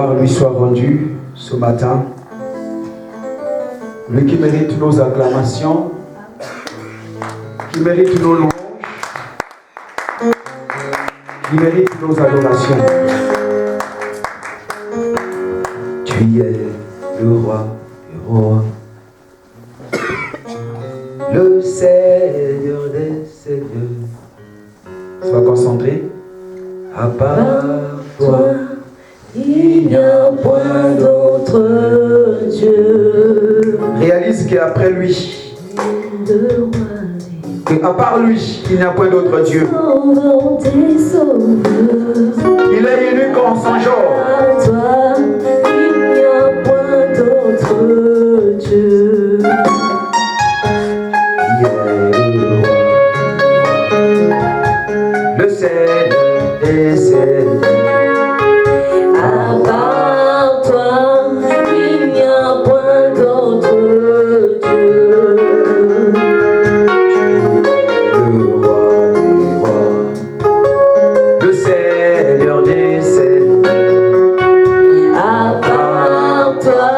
Lui soit rendu ce matin, lui qui mérite nos acclamations, qui mérite nos louanges, qui mérite nos adorations. Tu es le roi des rois, le Seigneur des seigneurs. Sois concentré. À part toi, il n'y a point d'autre Dieu. Réalise qu'après lui, à part lui, il n'y a point d'autre Dieu. Il est élu comme son genre. À toi, il n'y a point d'autre Dieu. Il est le roi, le Seigneur des seigneurs. À part toi, il n'y a point d'autre Dieu. Le roi des rois, le Seigneur des seigneurs. À part toi,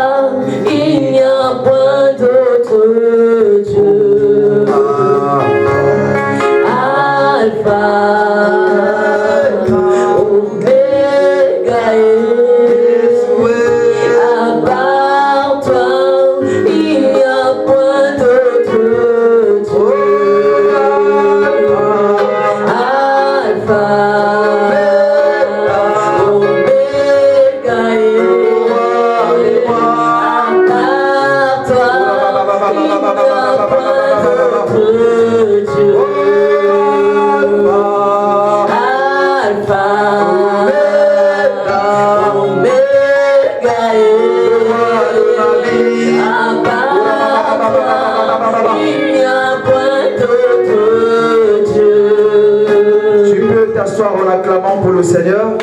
il n'y a point d'autre Dieu. Alpha. En acclamant pour le Seigneur.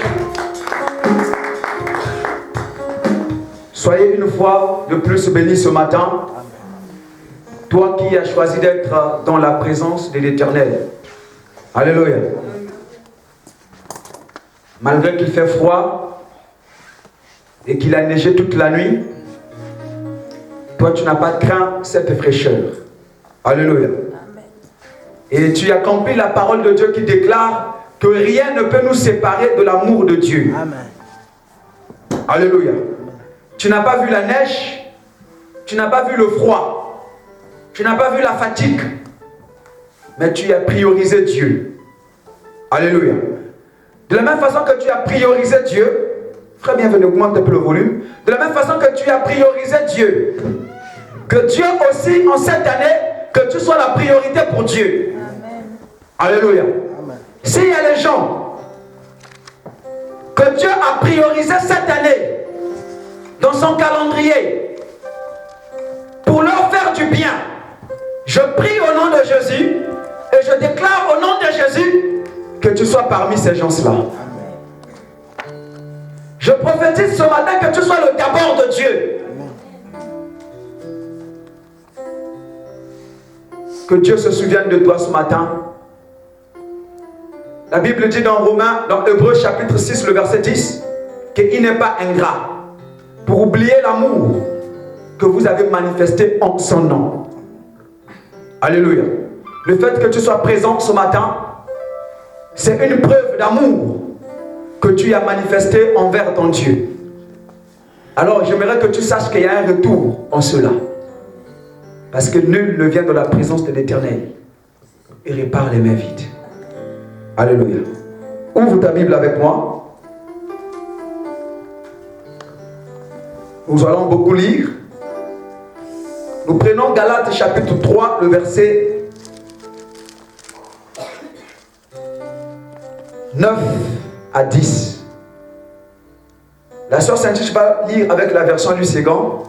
Soyez une fois de plus bénis ce matin. Toi qui as choisi d'être dans la présence de l'Éternel. Alléluia. Malgré qu'il fait froid et qu'il a neigé toute la nuit, toi tu n'as pas craint cette fraîcheur. Alléluia. Et tu as compris la parole de Dieu qui déclare que rien ne peut nous séparer de l'amour de Dieu. Amen. Alléluia. Tu n'as pas vu la neige, tu n'as pas vu le froid, tu n'as pas vu la fatigue, mais tu as priorisé Dieu. Alléluia. De la même façon que tu as priorisé Dieu, frère bienvenu, augmente un peu le volume. De la même façon que tu as priorisé Dieu, que Dieu aussi en cette année, que tu sois la priorité pour Dieu. Amen. Alléluia. S'il y a les gens que Dieu a priorisé cette année dans son calendrier pour leur faire du bien, je prie au nom de Jésus et je déclare au nom de Jésus que tu sois parmi ces gens-là. Je prophétise ce matin que tu sois le d'abord de Dieu. Que Dieu se souvienne de toi ce matin. La Bible dit dans Romains, dans Hébreux chapitre 6, le verset 10, qu'il n'est pas ingrat pour oublier l'amour que vous avez manifesté en son nom. Alléluia. Le fait que tu sois présent ce matin, c'est une preuve d'amour que tu as manifesté envers ton Dieu. Alors j'aimerais que tu saches qu'il y a un retour en cela. Parce que nul ne vient de la présence de l'Éternel et répare les mains vides. Alléluia. Ouvre ta Bible avec moi. Nous allons beaucoup lire. Nous prenons Galates chapitre 3, le verset 9 à 10. La sœur Saint-Just va lire avec la version du Ségan.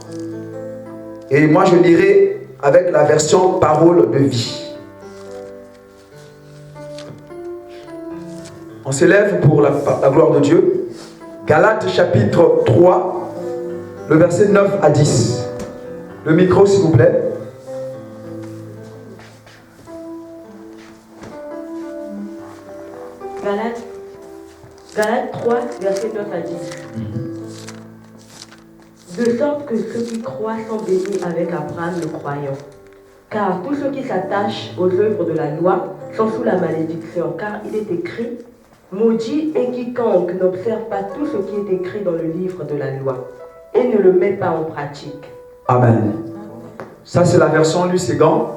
Et moi je lirai avec la version parole de vie. On s'élève pour la gloire de Dieu. Galates chapitre 3, le verset 9 à 10. Le micro s'il vous plaît. Galates 3, verset 9 à 10. De sorte que ceux qui croient sont bénis avec Abraham le croyant. Car tous ceux qui s'attachent aux œuvres de la loi sont sous la malédiction, car il est écrit, maudit est quiconque n'observe pas tout ce qui est écrit dans le livre de la loi et ne le met pas en pratique. Amen. Ça, c'est la version Luségan.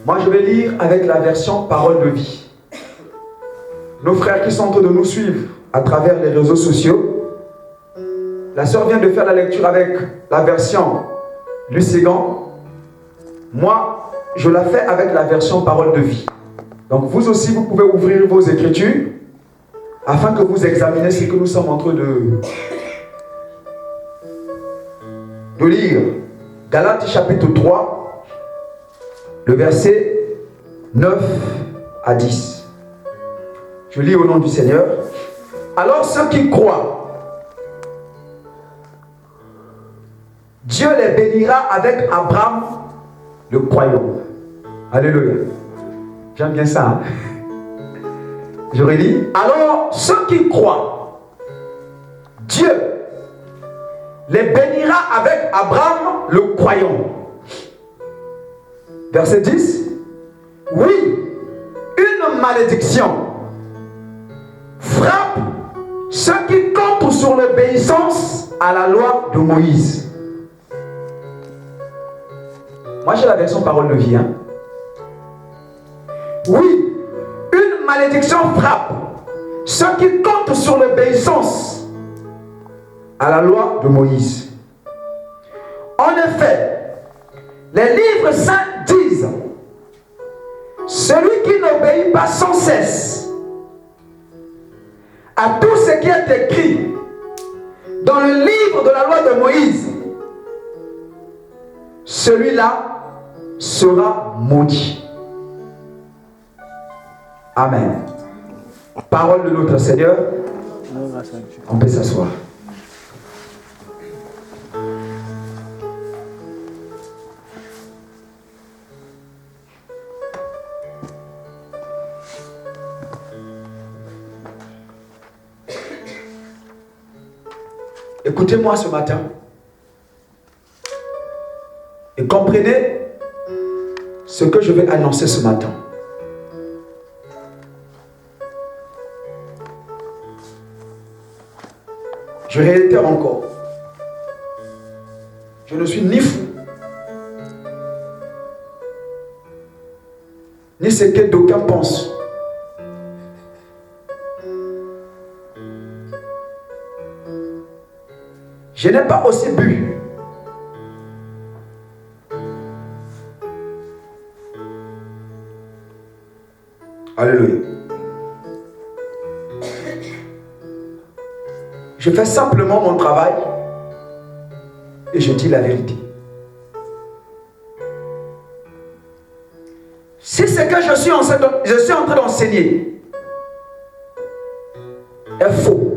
Moi, je vais lire avec la version Parole de vie. Nos frères qui sont en train de nous suivre à travers les réseaux sociaux, la sœur vient de faire la lecture avec la version Luségan. Moi, je la fais avec la version Parole de vie. Donc, vous aussi, vous pouvez ouvrir vos écritures afin que vous examiniez ce que nous sommes en train de lire. Galates chapitre 3, le verset 9 à 10. Je lis au nom du Seigneur. Alors ceux qui croient, Dieu les bénira avec Abraham le croyant. Alléluia. J'aime bien ça. Hein? Je relis. Alors ceux qui croient, Dieu les bénira avec Abraham le croyant. Verset 10. Oui, une malédiction frappe ceux qui comptent sur l'obéissance à la loi de Moïse. Moi j'ai la version Parole de vie. Hein? Oui, une malédiction frappe ceux qui comptent sur l'obéissance à la loi de Moïse. En effet, les livres saints disent, celui qui n'obéit pas sans cesse à tout ce qui est écrit dans le livre de la loi de Moïse, celui-là sera maudit. Amen. Parole de notre Seigneur. On peut s'asseoir. Écoutez-moi ce matin et comprenez ce que je vais annoncer ce matin. Je réitère encore. Je ne suis ni fou, ni ce que d'aucuns pensent. Je n'ai pas aussi bu. Alléluia. Je fais simplement mon travail et je dis la vérité. Si ce que je suis en train d'enseigner est faux,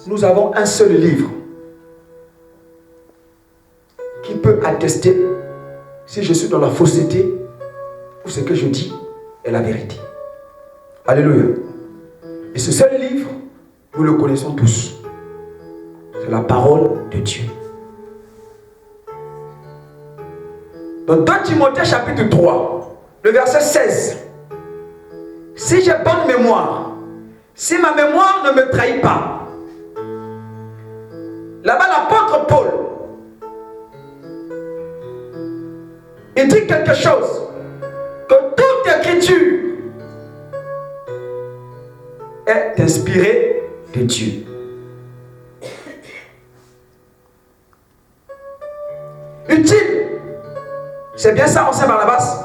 nous avons un seul livre qui peut attester si je suis dans la fausseté ou ce que je dis est la vérité. Alléluia. Et ce seul livre, nous le connaissons tous. C'est la parole de Dieu. Dans 2 Timothée chapitre 3, le verset 16. Si j'ai bonne mémoire, si ma mémoire ne me trahit pas, là-bas l'apôtre Paul, il dit quelque chose, que toute écriture est inspirée de Dieu. Utile, c'est bien ça, on sait par la base.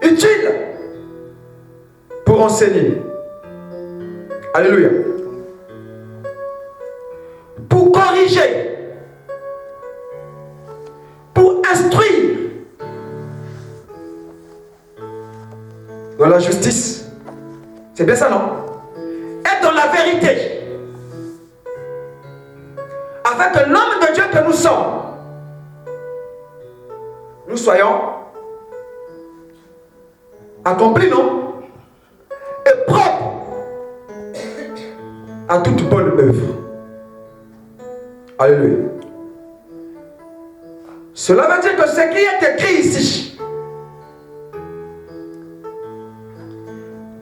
Utile pour enseigner. Alléluia. Pour corriger, pour instruire dans la justice. C'est bien ça, non? Être dans la vérité. Afin que l'homme de Dieu que nous sommes, nous soyons accomplis, non? Et propres à toute bonne œuvre. Alléluia. Cela veut dire que ce qui est écrit ici,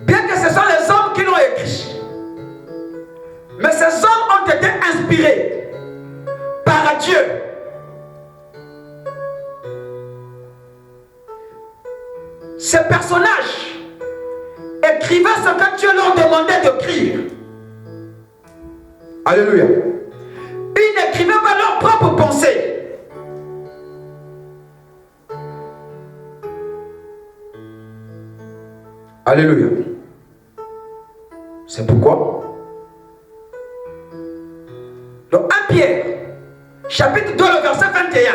bien que ce sont les hommes qui l'ont écrit, mais ces hommes ont été inspirés par Dieu. Ces personnages écrivaient ce que Dieu leur demandait d'écrire. Alléluia. Ils n'écrivaient pas leurs propres pensées. Alléluia. C'est pourquoi dans 1 Pierre, chapitre 2, le verset 21,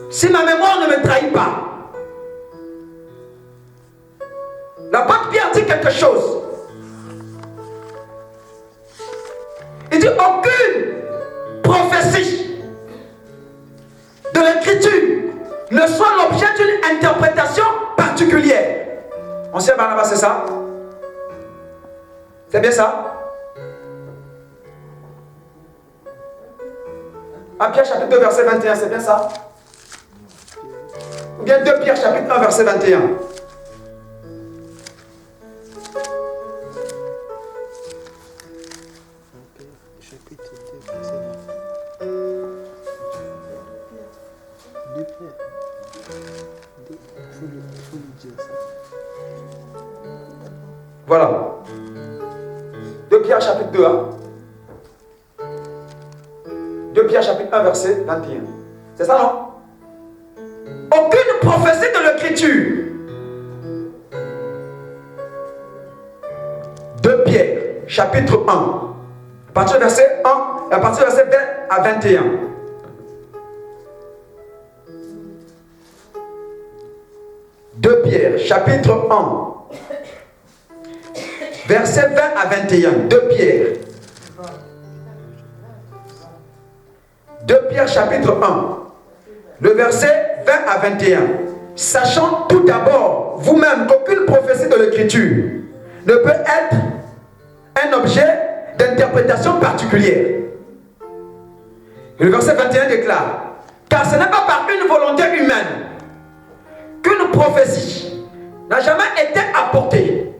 si ma mémoire ne me trahit pas, l'apôtre Pierre dit quelque chose. Il dit aucune prophétie de l'écriture ne soit l'objet d'une interprétation particulière. On sait Barnabas, c'est ça? C'est bien ça? 1 Pierre chapitre 2 verset 21, c'est bien ça? Ou bien 2 Pierre chapitre 1 verset 21? Voilà. 2 Pierre chapitre 2. 2 Pierre chapitre 1 verset 21. C'est ça, non? Aucune prophétie de l'écriture. 2 Pierre chapitre 1. À partir du verset 1, à partir du verset 20 à 21. Pierre, chapitre 1, verset 20 à 21. 2 Pierre. 2 Pierre, chapitre 1, le verset 20 à 21. Sachant tout d'abord, vous-même, qu'aucune prophétie de l'Écriture ne peut être un objet d'interprétation particulière. Et le verset 21 déclare: car ce n'est pas par une volonté humaine qu'une prophétie n'a jamais été apportée.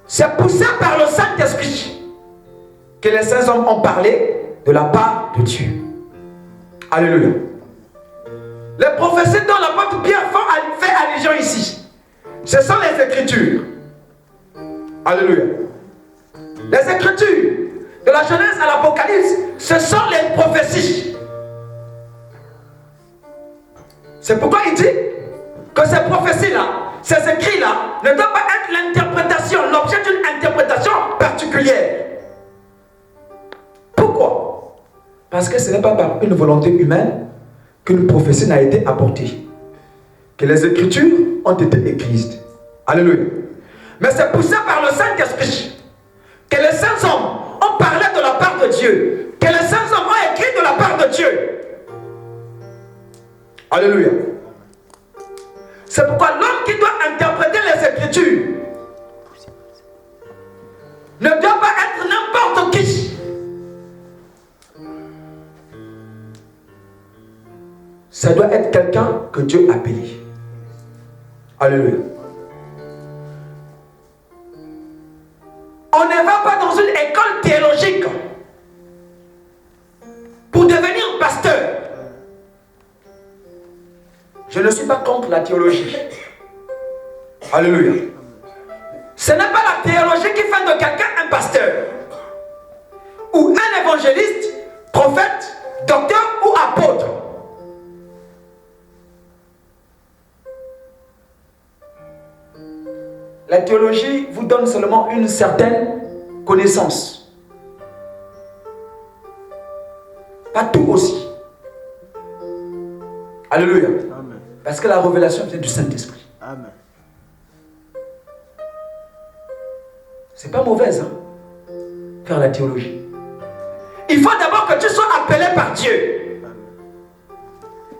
C'est poussé par le Saint-Esprit que les saints hommes ont parlé de la part de Dieu. Alléluia. Les prophéties dont l'apôtre Pierre fait allusion ici, ce sont les Écritures. Alléluia. Les Écritures, de la Genèse à l'Apocalypse, ce sont les prophéties. C'est pourquoi il dit que ces prophéties-là, ces écrits-là, ne doivent pas être l'interprétation, l'objet d'une interprétation particulière. Pourquoi? Parce que ce n'est pas par une volonté humaine qu'une prophétie n'a été apportée, que les Écritures ont été écrites. Alléluia. Mais c'est poussé par le Saint-Esprit que les saints hommes ont parlé de la part de Dieu, que les saints hommes ont écrit de la part de Dieu. Alléluia. C'est pourquoi l'homme qui doit interpréter les Écritures ne doit pas être n'importe qui. Ça doit être quelqu'un que Dieu a appelé. Alléluia. On ne va pas dans une école théologique pour devenir pasteur. Je ne suis pas contre la théologie. Alléluia. Ce n'est pas la théologie qui fait de quelqu'un un pasteur, ou un évangéliste, prophète, docteur ou apôtre. La théologie vous donne seulement une certaine connaissance. Pas tout aussi. Alléluia. Amen. Parce que la révélation vient du Saint-Esprit. Amen. C'est pas mauvaise, hein, faire la théologie. Il faut d'abord que tu sois appelé par Dieu.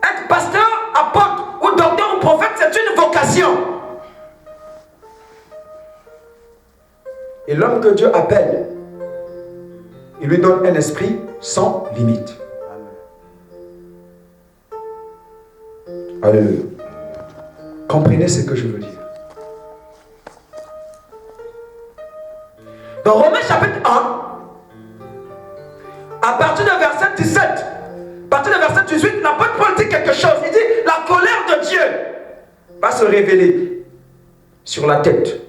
Être pasteur, apôtre ou docteur ou prophète, c'est une vocation. Et l'homme que Dieu appelle, il lui donne un esprit sans limite. Alléluia. Comprenez ce que je veux dire. Dans Romains chapitre 1, à partir du verset 17, à partir du verset 18, l'apôtre Paul dit quelque chose. Il dit, la colère de Dieu va se révéler sur la tête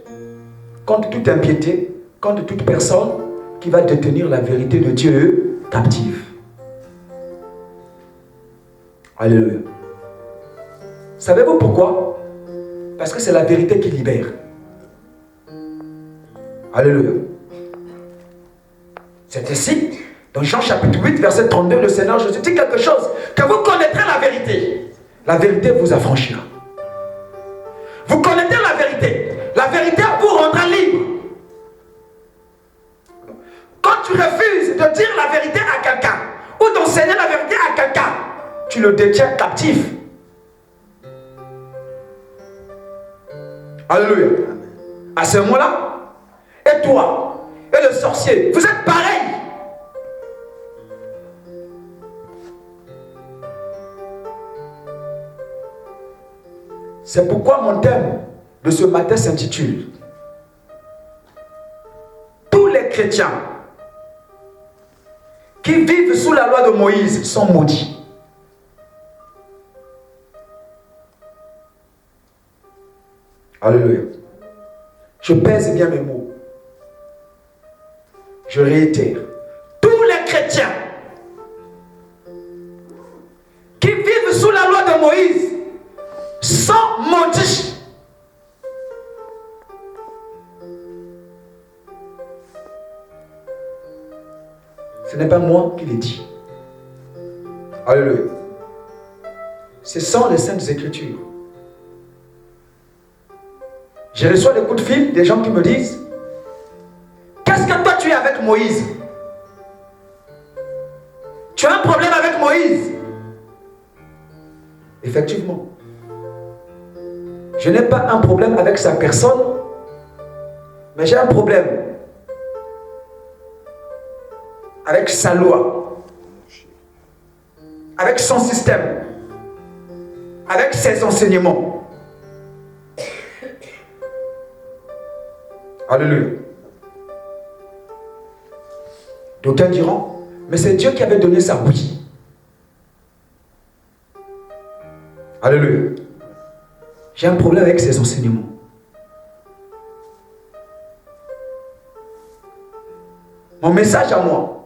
contre toute impiété, contre toute personne qui va détenir la vérité de Dieu captive. Alléluia. Savez-vous pourquoi? Parce que c'est la vérité qui libère. Alléluia. C'est ici, dans Jean chapitre 8, verset 32, le Seigneur Jésus dit quelque chose, que vous connaîtrez la vérité. La vérité vous affranchira. Vous connaîtrez la vérité vous rendra libre. Quand tu refuses de dire la vérité à quelqu'un, ou d'enseigner la vérité à quelqu'un, tu le détiens captif. Alléluia. À ce moment-là, et toi, et le sorcier, vous êtes pareils. C'est pourquoi mon thème de ce matin s'intitule tous les chrétiens qui vivent sous la loi de Moïse sont maudits. Alléluia. Je pèse bien mes mots. Je réitère. Tous les chrétiens qui vivent sous la loi de Moïse sont maudits. Ce n'est pas moi qui l'ai dit. Alléluia. Ce sont les Saintes Écritures. Je reçois des coups de fil des gens qui me disent, qu'est-ce que toi tu es avec Moïse? Tu as un problème avec Moïse? Effectivement. Je n'ai pas un problème avec sa personne, mais j'ai un problème avec sa loi, avec son système, avec ses enseignements. Alléluia. D'aucuns diront, mais c'est Dieu qui avait donné ça, oui. Alléluia. J'ai un problème avec ses enseignements. Mon message à moi,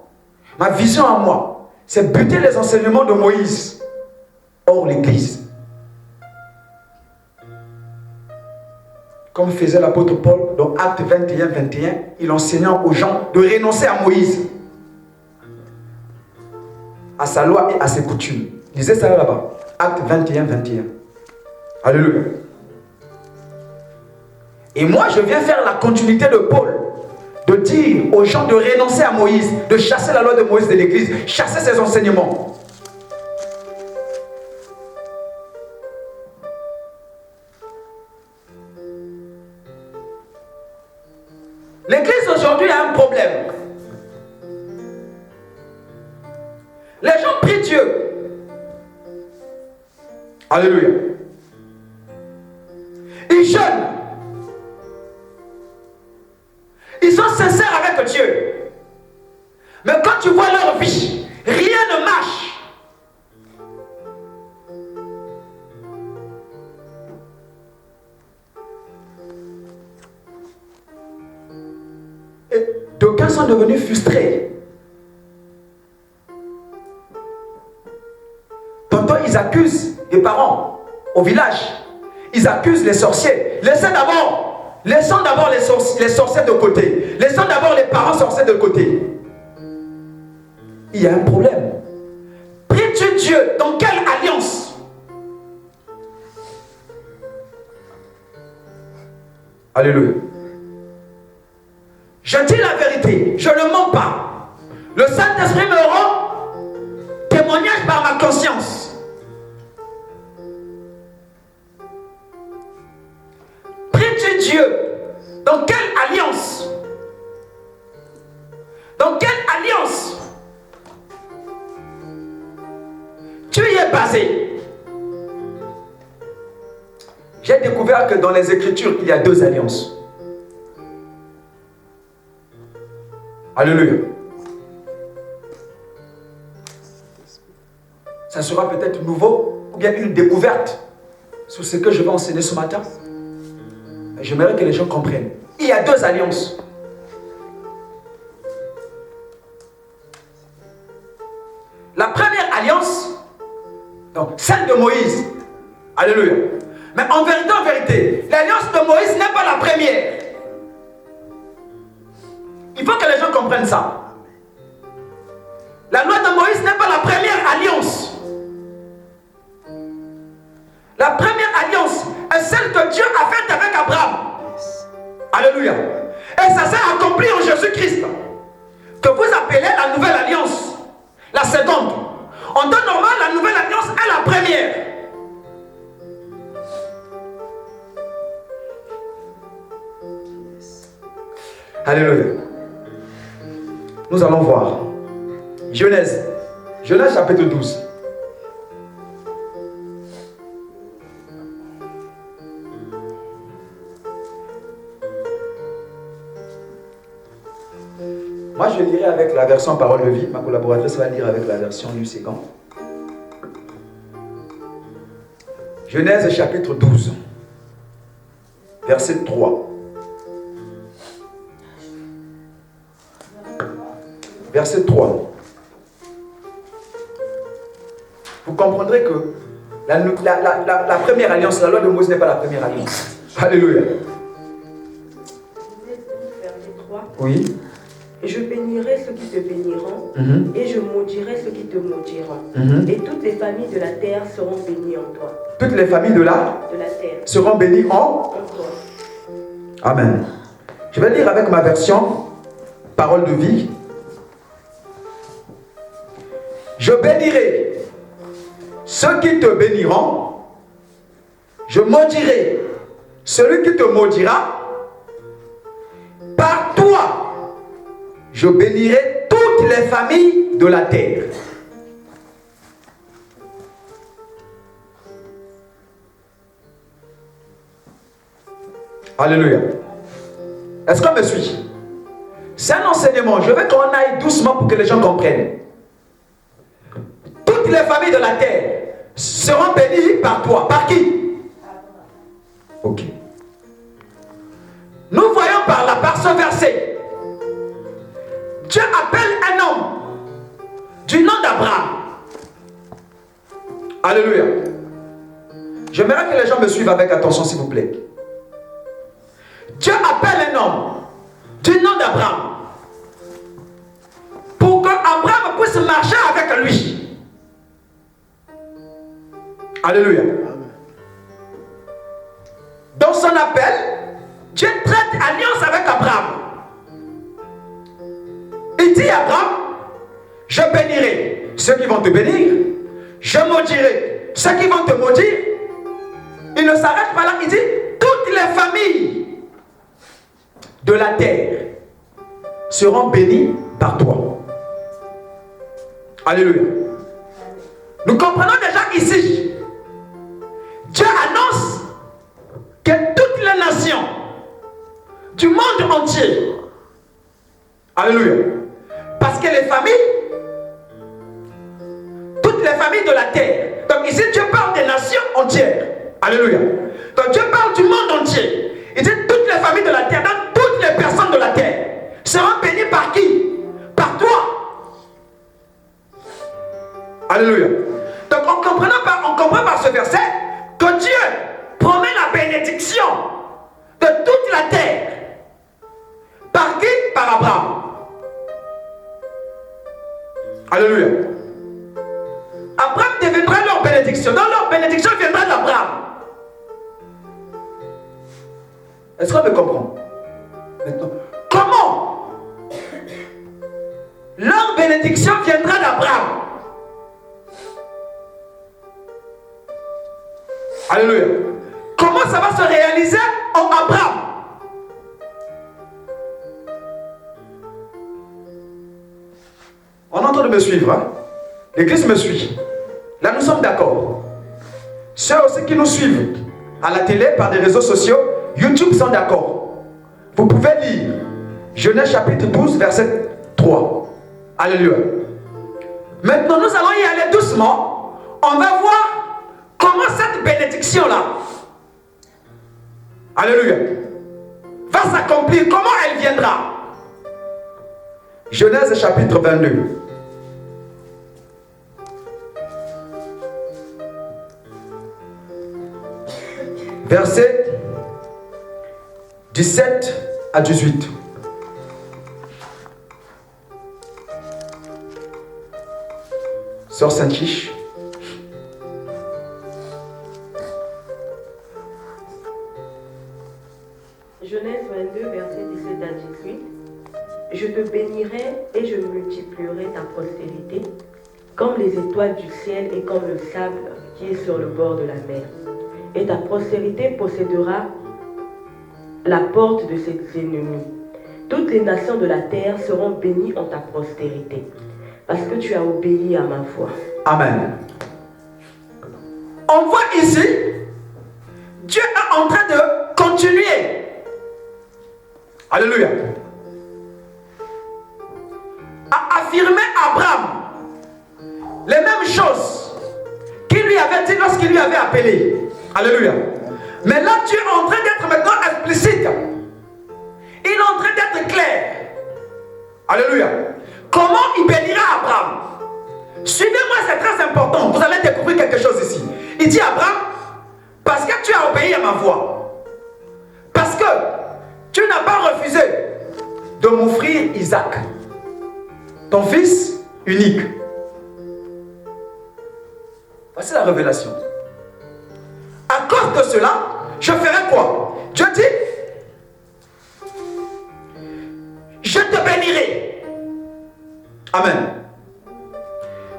ma vision à moi, c'est buter les enseignements de Moïse hors l'église. Comme faisait l'apôtre Paul dans Actes 21, il enseignait aux gens de renoncer à Moïse, à sa loi et à ses coutumes. Lisez ça là-bas. Actes 21. Alléluia. Et moi, je viens faire la continuité de Paul, de dire aux gens de renoncer à Moïse, de chasser la loi de Moïse de l'église, chasser ses enseignements. L'église aujourd'hui a un problème. Les gens prient Dieu. Alléluia. Ils jeûnent. Ils sont sincères avec Dieu. Mais quand tu vois leur vie, rien ne marche. Et d'aucuns sont devenus frustrés. Tantôt ils accusent les parents au village. Ils accusent les sorciers. Laissons d'abord les sorciers de côté. Laissons d'abord les parents sorciers de côté. Il y a un problème. Pries-tu Dieu dans quelle alliance? Alléluia. Je dis la vérité, je ne mens pas. Le Saint-Esprit me rend témoignage par ma conscience. Prie-tu Dieu dans quelle alliance que dans les Écritures, il y a 2 alliances. Alléluia. Ça sera peut-être nouveau ou bien une découverte sur ce que je vais enseigner ce matin. J'aimerais que les gens comprennent. Il y a 2 alliances. La première alliance, donc celle de Moïse. Alléluia. Mais en vérité, l'alliance de Moïse n'est pas la première. Il faut que les gens comprennent ça. La loi de Moïse n'est pas la première alliance. La première alliance est celle que Dieu a faite avec Abraham. Alléluia. Et ça s'est accompli en Jésus-Christ. Que vous appelez la nouvelle alliance. La seconde. En temps normal, la nouvelle alliance est la première. Alléluia. Nous allons voir. Genèse. Genèse chapitre 12. Moi, je lirai avec la version Parole de vie. Ma collaboratrice va lire avec la version du Ségan. Genèse chapitre 12, verset 3. Verset 3. Vous comprendrez que la première alliance, la loi de Moïse n'est pas la première alliance. Alléluia. Oui. Et je bénirai ceux qui te béniront, et je maudirai ceux qui te maudiront. Et toutes les familles de la terre seront bénies en toi. Toutes les familles de la terre seront bénies en toi. Amen. Je vais lire avec ma version Parole de vie. Je bénirai ceux qui te béniront, je maudirai celui qui te maudira. Par toi, je bénirai toutes les familles de la terre. Alléluia. Est-ce qu'on me suit? C'est un enseignement. Je veux qu'on aille doucement pour que les gens comprennent. Toutes les familles de la terre seront bénies par toi. Par qui? Ok. Nous voyons par ce verset, Dieu appelle un homme du nom d'Abraham. Alléluia. J'aimerais que les gens me suivent avec attention, s'il vous plaît. Dieu appelle un homme du nom d'Abraham pour qu'Abraham puisse marcher avec lui. Alléluia. Dans son appel, Dieu traite alliance avec Abraham. Il dit à Abraham, je bénirai ceux qui vont te bénir, je maudirai ceux qui vont te maudire. Il ne s'arrête pas là, il dit, toutes les familles de la terre seront bénies par toi. Alléluia. Nous comprenons déjà ici, Dieu annonce que toutes les nations du monde entier, alléluia, parce que les familles, toutes les familles de la terre, donc ici Dieu parle des nations entières, alléluia, donc Dieu parle du monde entier, il dit toutes les familles de la terre, donc toutes les personnes de la terre seront bénies par qui? Par toi. Alléluia. Donc on comprend par ce verset que Dieu promet la bénédiction de toute la terre. Par qui? Par Abraham. Alléluia. Abraham deviendra leur bénédiction. Donc leur bénédiction viendra d'Abraham. Est-ce qu'on me comprend? Maintenant, comment leur bénédiction viendra d'Abraham? Alléluia. Comment ça va se réaliser en Abraham? On est en train de me suivre, hein? L'église me suit. Là, nous sommes d'accord. Ceux aussi qui nous suivent, à la télé, par des réseaux sociaux, YouTube sont d'accord. Vous pouvez lire Genèse chapitre 12, verset 3. Alléluia. Maintenant, nous allons y aller doucement. On va voir comment cette bénédiction-là, alléluia, va s'accomplir. Comment elle viendra. Genèse chapitre 22. Verset 17 à 18. Sœur Saint-Chiche. Genèse 22, verset 17 à 18. Je te bénirai et je multiplierai ta postérité, comme les étoiles du ciel et comme le sable qui est sur le bord de la mer. Et ta postérité possédera la porte de ses ennemis. Toutes les nations de la terre seront bénies en ta postérité, parce que tu as obéi à ma voix. Amen. On voit ici, Dieu est en train de continuer. Alléluia. À affirmer à Abraham les mêmes choses qu'il lui avait dit lorsqu'il lui avait appelé. Alléluia. Mais là, Dieu est en train d'être maintenant explicite. Il est en train d'être clair. Alléluia. Comment il bénira Abraham? Suivez-moi, c'est très important. Vous allez découvrir quelque chose ici. Il dit à Abraham, parce que tu as obéi à ma voix, parce que tu n'as pas refusé de m'offrir Isaac, ton fils unique. Voici la révélation. À cause de cela, je ferai quoi? Dieu dit, je te bénirai. Amen.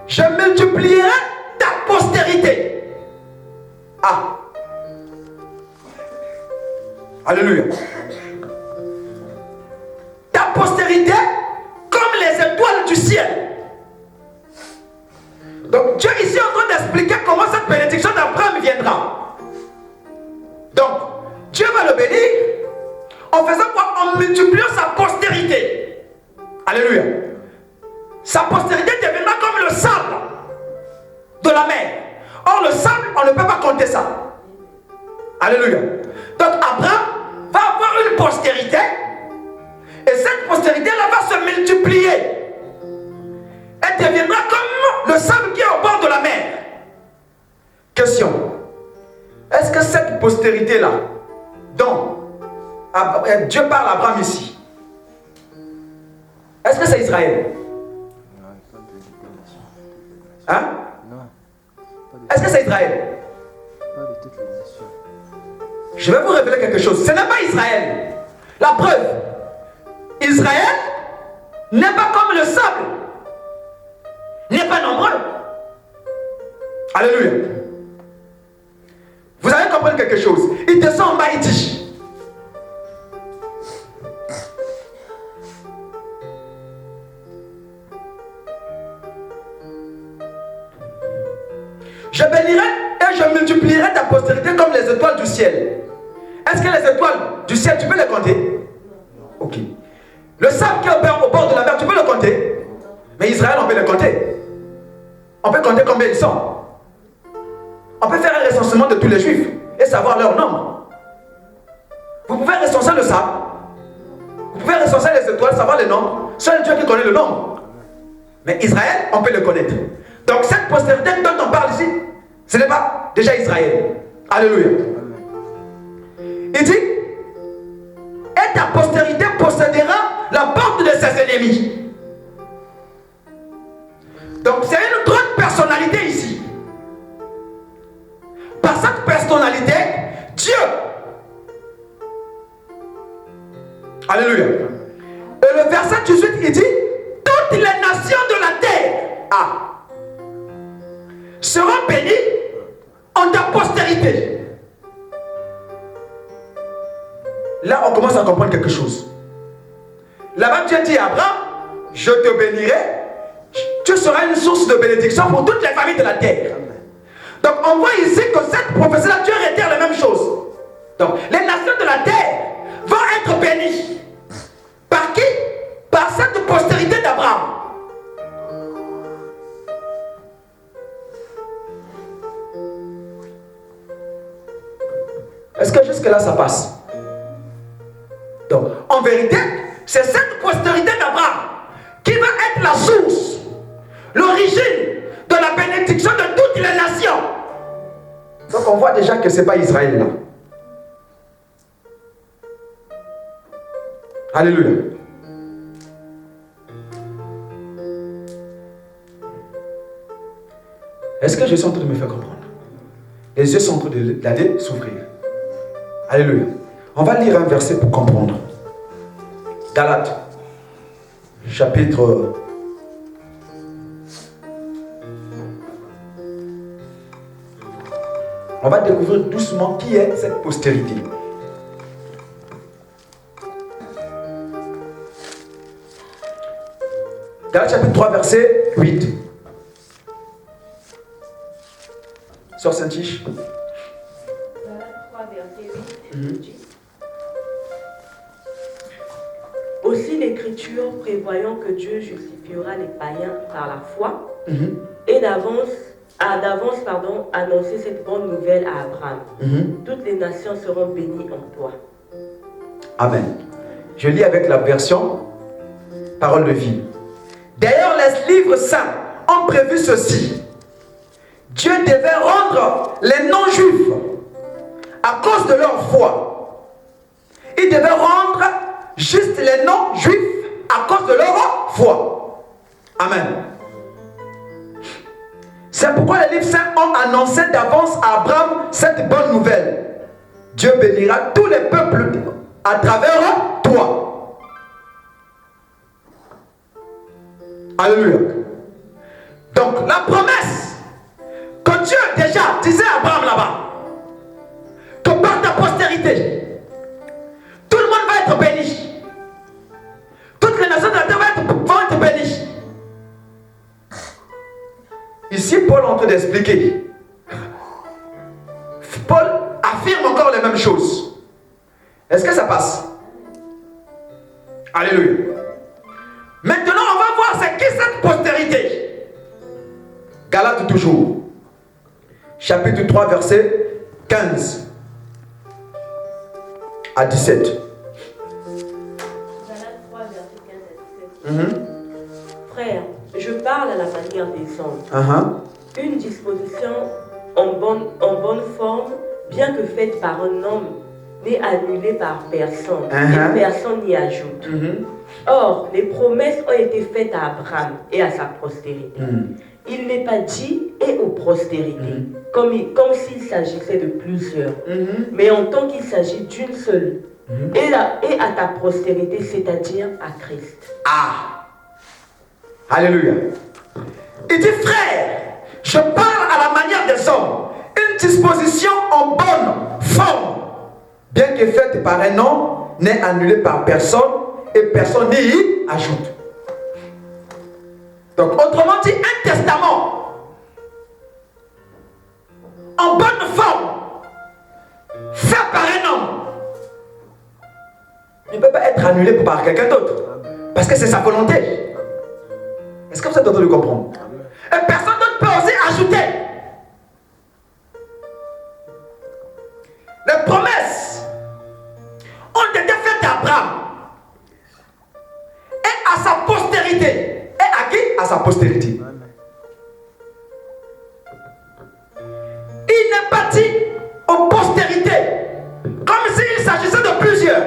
Je multiplierai ta postérité. Ah. Alléluia. Ta postérité comme les étoiles du ciel. Donc Dieu ici est en train d'expliquer comment cette bénédiction d'Abraham viendra. Donc Dieu va le bénir en faisant quoi? En multipliant sa postérité. Alléluia. Sa postérité deviendra comme le sable de la mer. Or le sable, on ne peut pas compter ça. Alléluia. Donc Abraham va avoir une postérité. Et cette postérité-là va se multiplier. Elle deviendra comme le sable qui est au bord de la mer. Question. Est-ce que cette postérité-là, dont Dieu parle à Abraham ici, est-ce que c'est Israël? Hein? Est-ce que c'est Israël? Je vais vous révéler quelque chose. Ce n'est pas Israël. La preuve. Israël n'est pas comme le sable. N'est pas nombreux. Alléluia. Vous allez comprendre quelque chose. Il descend en bas, il dit. Je bénirai et je multiplierai ta postérité comme les étoiles du ciel. Est-ce que les étoiles du ciel, tu peux les compter? Ok. Le sable qui est au bord de la mer, tu peux le compter? Mais Israël, on peut le compter. On peut compter combien ils sont. On peut faire un recensement de tous les juifs et savoir leur nombre. Vous pouvez recenser le sable. Vous pouvez recenser les étoiles, savoir les nombres. Seul Dieu qui connaît le nombre. Mais Israël, on peut le connaître. Donc cette postérité dont on parle ici, ce n'est pas déjà Israël. Alléluia. Il dit, et ta postérité possédera la porte de ses ennemis. Donc c'est une grande personnalité ici. Par cette personnalité, Dieu. Alléluia. Et le verset 18, il dit, toutes les nations de la terre seront bénies en ta postérité. Là, on commence à comprendre quelque chose. Là-bas, Dieu dit à Abraham, je te bénirai, tu seras une source de bénédiction pour toutes les familles de la terre. Donc on voit ici que cette prophétie-là, Dieu réitère la même chose. Donc les nations de la terre vont être bénies. Par qui? Par cette postérité d'Abraham. Est-ce que jusque-là ça passe? Donc, en vérité, c'est cette postérité d'Abraham qui va être la source, l'origine de la bénédiction de toutes les nations. Donc, on voit déjà que ce n'est pas Israël là. Alléluia. Est-ce que je suis en train de me faire comprendre? Les yeux sont en train d'aller s'ouvrir. Alléluia. On va lire un verset pour comprendre. Galates, chapitre 1. On va découvrir doucement qui est cette postérité. Galates chapitre 3, verset 8. Sœur Saint-Tiche. Galates 3, verset 8 dit. Aussi l'Écriture, prévoyant que Dieu justifiera les païens par la foi, et a d'avance annoncé cette bonne nouvelle à Abraham. Toutes les nations seront bénies en toi. Amen. Je lis avec la version Parole de vie. D'ailleurs, les livres saints ont prévu ceci. Dieu devait rendre les non-juifs à cause de leur foi. Il devait rendre juste les non-juifs à cause de leur foi. Amen. C'est pourquoi les livres saints ont annoncé d'avance à Abraham cette bonne nouvelle. Dieu bénira tous les peuples à travers toi. Alléluia. Donc la promesse que Dieu déjà disait à Abraham là-bas, que par ta postérité, tout le monde va être béni. Toutes les nations de la terre vont être bénies. Ici, Paul est en train d'expliquer. Paul affirme encore les mêmes choses. Est-ce que ça passe? Alléluia. Maintenant, on va voir c'est qui cette postérité. Galates toujours. Chapitre 3, verset 15 à 17. Galates 3, verset 15 à 17. Frère, je parle à la manière des hommes. Une disposition en bonne forme, bien que faite par un homme, n'est annulée par personne. Et personne n'y ajoute. Or, les promesses ont été faites à Abraham et à sa postérité. Il n'est pas dit et aux postérités, comme s'il s'agissait de plusieurs, mais en tant qu'il s'agit d'une seule, et à ta postérité, c'est-à-dire à Christ. Ah! Alléluia. Il dit, frère, je parle à la manière des hommes, une disposition en bonne forme, bien que faite par un homme, n'est annulée par personne et personne n'y ajoute. Donc, autrement dit, un testament en bonne forme, fait par un homme, ne peut pas être annulé par quelqu'un d'autre, parce que c'est sa volonté. Est-ce que vous êtes en train de comprendre? Et personne d'autre peut oser ajouter. Les promesses ont été faites à Abraham et à sa postérité. Et à qui? À sa postérité. Il n'est pas dit aux postérités comme s'il s'agissait de plusieurs.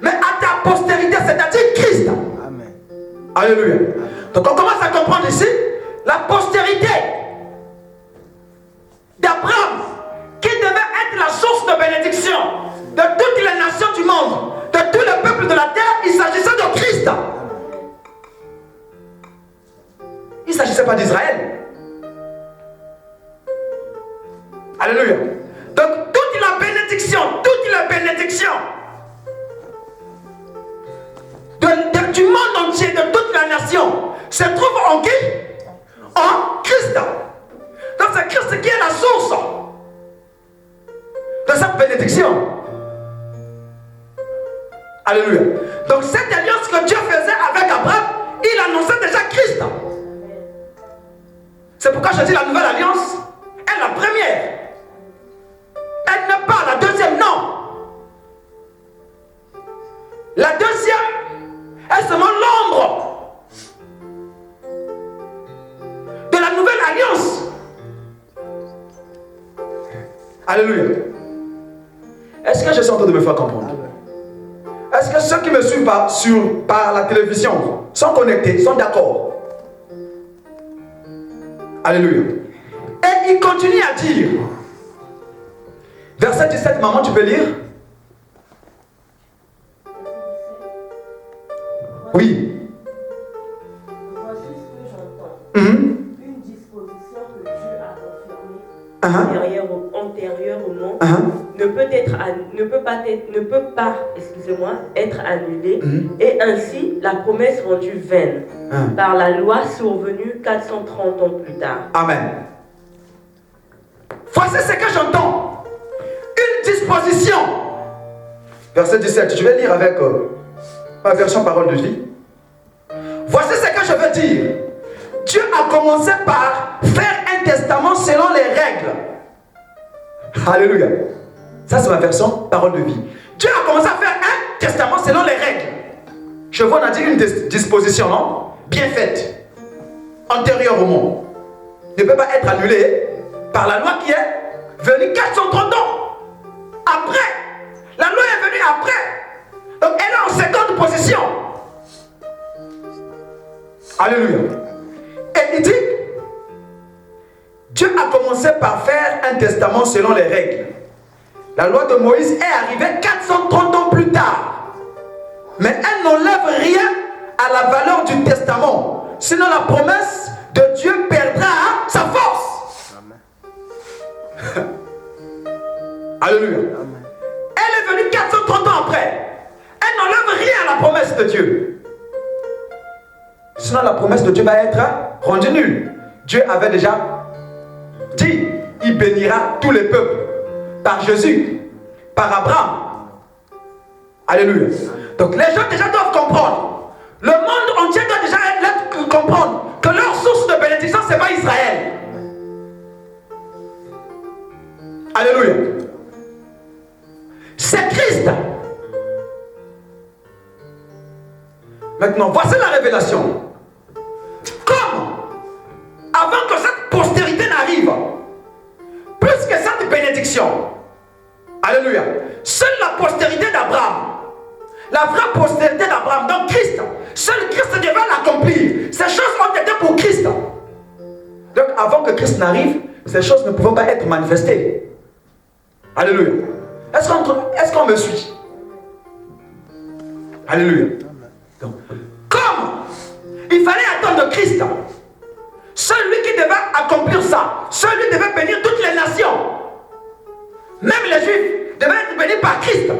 Mais à ta postérité, c'est-à-dire Christ. Amen. Alléluia. Donc on commence à comprendre ici la postérité d'Abraham qui devait être la source de bénédiction de toutes les nations du monde, de tous les peuples de la terre. Il s'agissait de Christ. Il ne s'agissait pas d'Israël. Alléluia. Donc toute la bénédiction du monde entier, de toute la nation, se trouve en qui? En Christ. Donc Christ qui est la source de cette bénédiction. Alléluia. Donc cette alliance que Dieu faisait avec Abraham, il annonçait déjà Christ. C'est pourquoi je dis la nouvelle alliance est la première. Elle n'est pas la deuxième, non. La deuxième est seulement l'ombre de la nouvelle alliance. Alléluia. Est-ce que je suis en train de me faire comprendre? Est-ce que ceux qui me suivent par la télévision sont connectés, sont d'accord? Alléluia. Et il continue à dire, verset 17, maman, tu peux lire? Oui. Voici ce que j'entends. Une disposition que Dieu a confirmée antérieurement ne peut pas être annulée et ainsi la promesse rendue vaine par la loi survenue 430 ans plus tard. Amen. Voici ce que j'entends. Une disposition. Verset 17. Je vais lire avec ma version parole de vie. Voici ce que je veux dire. Dieu a commencé par faire un testament selon les règles. Alléluia. Ça c'est ma version parole de vie. Dieu a commencé à faire un testament selon les règles. Je vois, on a dit une disposition, non? Bien faite. Antérieurement. Ne peut pas être annulée par la loi qui est venue 430 ans. Après. La loi est venue après. Donc elle est en seconde position. Alléluia. Et il dit, Dieu a commencé par faire un testament selon les règles. La loi de Moïse est arrivée 430 ans plus tard. Mais elle n'enlève rien à la valeur du testament. Sinon la promesse de Dieu perdra sa force. Amen. Alléluia. Amen. Elle est venue 430 ans après. Elle n'enlève rien à la promesse de Dieu. Sinon la promesse de Dieu va être rendue nulle. Dieu avait déjà dit, il bénira tous les peuples. Par Jésus, par Abraham. Alléluia. Donc les gens déjà doivent comprendre. Le monde entier doit déjà comprendre que leur source de bénédiction, ce n'est pas Israël. Alléluia. C'est Christ. Maintenant, voici la révélation. Comme, avant que cette postérité n'arrive, plus que cette bénédiction, alléluia, seule la postérité d'Abraham, la vraie postérité d'Abraham, donc Christ, seul Christ devait l'accomplir. Ces choses ont été pour Christ. Donc avant que Christ n'arrive, ces choses ne pouvaient pas être manifestées. Alléluia. Est-ce qu'on me suit? Alléluia. Donc, comme il fallait attendre Christ, celui qui devait accomplir ça, celui qui devait bénir toutes les nations, même les Juifs, devaient être bénis par Christ.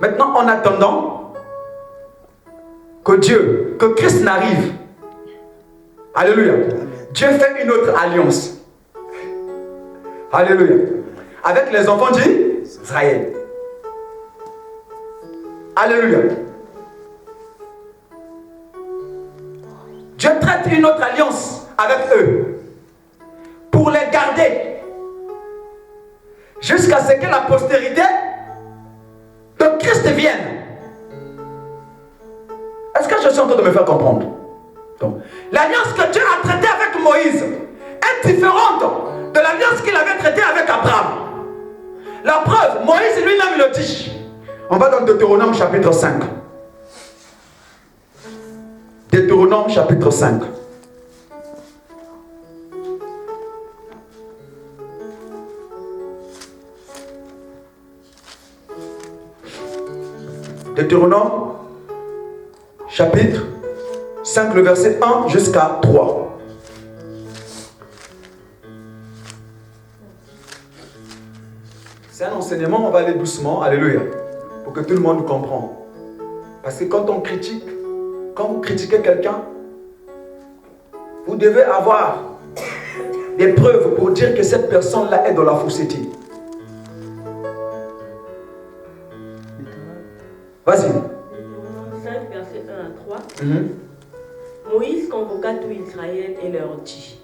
Maintenant, en attendant que Christ n'arrive, alléluia, Dieu fait une autre alliance. Alléluia. Avec les enfants d'Israël. Alléluia. Dieu traite une autre alliance avec eux pour les garder jusqu'à ce que la postérité de Christ vienne. Est-ce que je suis en train de me faire comprendre? Donc, l'alliance que Dieu a traitée avec Moïse est différente de l'alliance qu'il avait traitée avec Abraham. La preuve, Moïse lui-même le dit. On va dans Deutéronome chapitre 5. Deutéronome chapitre 5. Deutéronome chapitre 5, le verset 1 jusqu'à 3. C'est un enseignement, on va aller doucement, alléluia, pour que tout le monde comprenne. Parce que quand on critique, quand vous critiquez quelqu'un, vous devez avoir des preuves pour dire que cette personne-là est dans la fausseté. Vas-y. 5, verset 1 à 3. Moïse convoqua tout Israël et leur dit: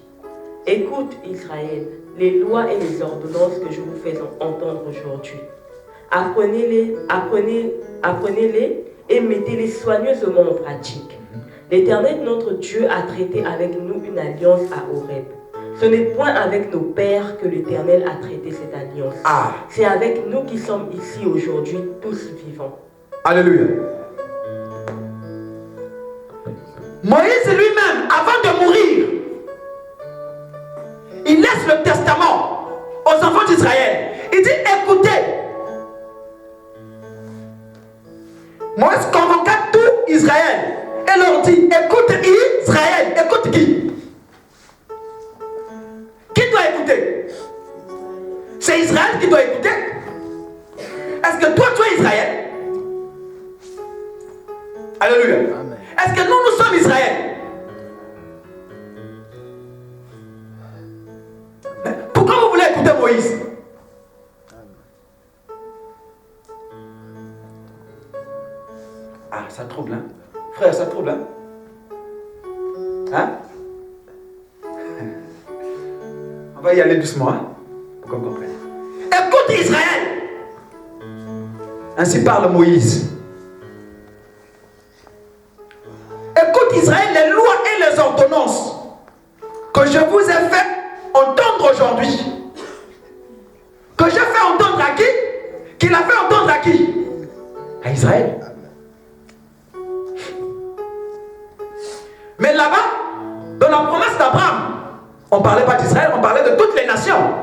Écoute Israël, les lois et les ordonnances que je vous fais entendre aujourd'hui. Apprenez-les et mettez-les soigneusement en pratique. L'Éternel notre Dieu a traité avec nous une alliance à Horeb. Ce n'est point avec nos pères que l'Éternel a traité cette alliance. C'est avec nous qui sommes ici aujourd'hui, tous vivants. Alléluia. Moïse lui-même, avant de mourir, il laisse le testament aux enfants d'Israël. Il dit: écoutez. Moïse convoqua tout Israël et leur dit: écoute Israël. Écoute qui? Qui doit écouter? C'est Israël qui doit écouter. Est-ce que toi tu es Israël? Alléluia. Amen. Est-ce que nous sommes Israël? Pourquoi vous voulez écouter Moïse? Ah, ça trouble, hein? Frère, ça trouble, hein? Hein? On va y aller doucement, hein? Pour qu'on comprenne. Écoute Israël! Ainsi parle Moïse. Écoute Israël, les lois et les ordonnances que je vous ai fait entendre aujourd'hui. Que j'ai fait entendre à qui? Qu'il a fait entendre à qui? À Israël. Mais là-bas, dans la promesse d'Abraham, on ne parlait pas d'Israël, on parlait de toutes les nations.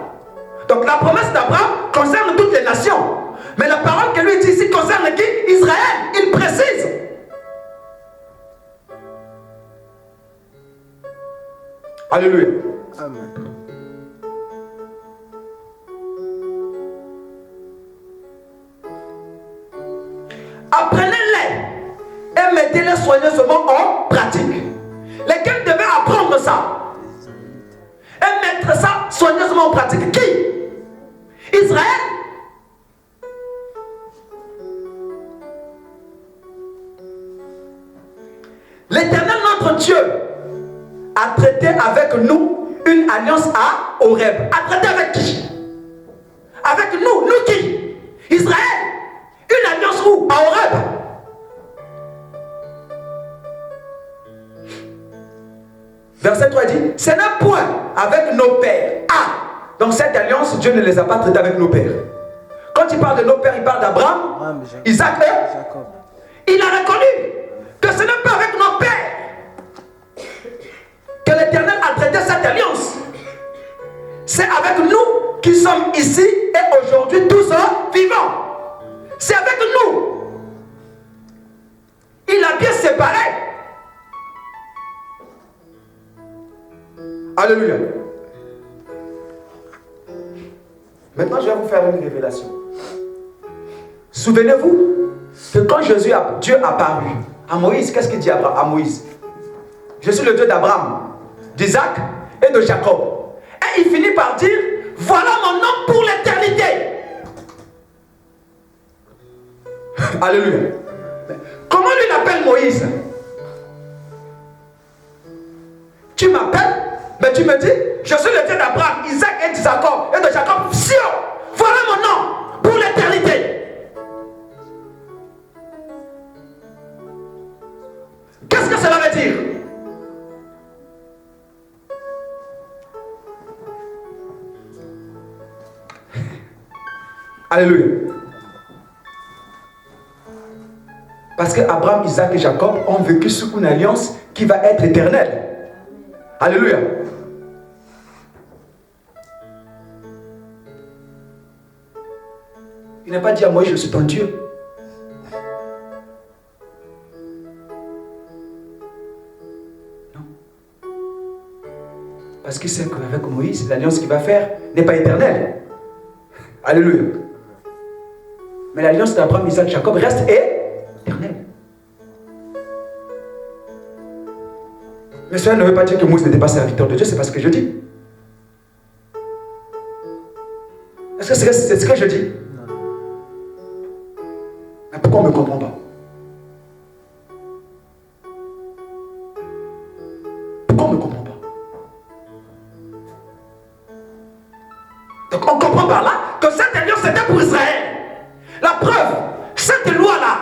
Donc la promesse d'Abraham concerne toutes les nations. Mais la parole que lui dit ici concerne qui? Israël. Il précise. Alléluia. Amen. Apprenez-les et mettez-les soigneusement en pratique. Lesquels devaient apprendre ça et mettre ça soigneusement en pratique? Qui? Israël. L'Éternel notre Dieu a traité avec nous une alliance à Horeb. A traité avec qui? Avec nous. Nous qui? Israël. Une alliance où? À Horeb. Verset 3 dit: ce n'est point avec nos pères. Ah! Donc cette alliance, Dieu ne les a pas traités avec nos pères. Quand il parle de nos pères, il parle d'Abraham, Isaac et Jacob. Il a reconnu que ce n'est pas avec nos pères que l'Éternel a traité cette alliance. C'est avec nous qui sommes ici et aujourd'hui tous vivants. C'est avec nous. Il a bien séparé. Alléluia. Maintenant, je vais vous faire une révélation. Souvenez-vous que quand Dieu a apparu à Moïse, qu'est-ce qu'il dit à Moïse? Je suis le Dieu d'Abraham, d'Isaac et de Jacob. Et il finit par dire: voilà mon nom pour l'éternité. Alléluia. Comment lui l'appelle Moïse? Tu m'appelles, mais tu me dis: je suis le Dieu d'Abraham, Isaac et de Jacob. Voilà mon nom pour l'éternité. Qu'est-ce que cela veut dire? Alléluia. Parce que Abraham, Isaac et Jacob ont vécu sous une alliance qui va être éternelle. Alléluia. Il n'a pas dit à Moïse: je suis ton Dieu. Non. Parce qu'il sait qu'avec Moïse, l'alliance qu'il va faire n'est pas éternelle. Alléluia. Mais l'alliance d'Abraham, Isaac, Jacob reste éternelle. Mais cela ne veut pas dire que Moïse n'était pas serviteur de Dieu, c'est pas ce que je dis. ce que je dis? Mais pourquoi on ne me comprend pas? Pourquoi on ne me comprend pas? Donc on comprend par là que cette alliance était pour Israël. La preuve, cette loi-là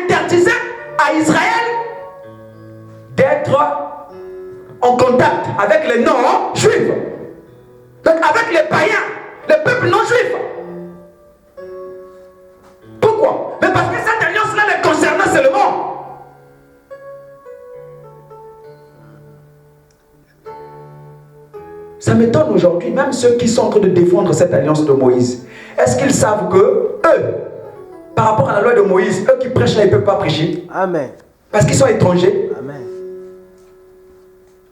interdisait à Israël d'être en contact avec les non-juifs. Donc avec les païens, les peuples non-juifs. Pourquoi? Mais parce que cette alliance-là les concernait seulement. Ça m'étonne aujourd'hui, même ceux qui sont en train de défendre cette alliance de Moïse. Est-ce qu'ils savent que eux, par rapport à la loi de Moïse, eux qui prêchent là, ils ne peuvent pas prêcher? Amen. Parce qu'ils sont étrangers. Amen.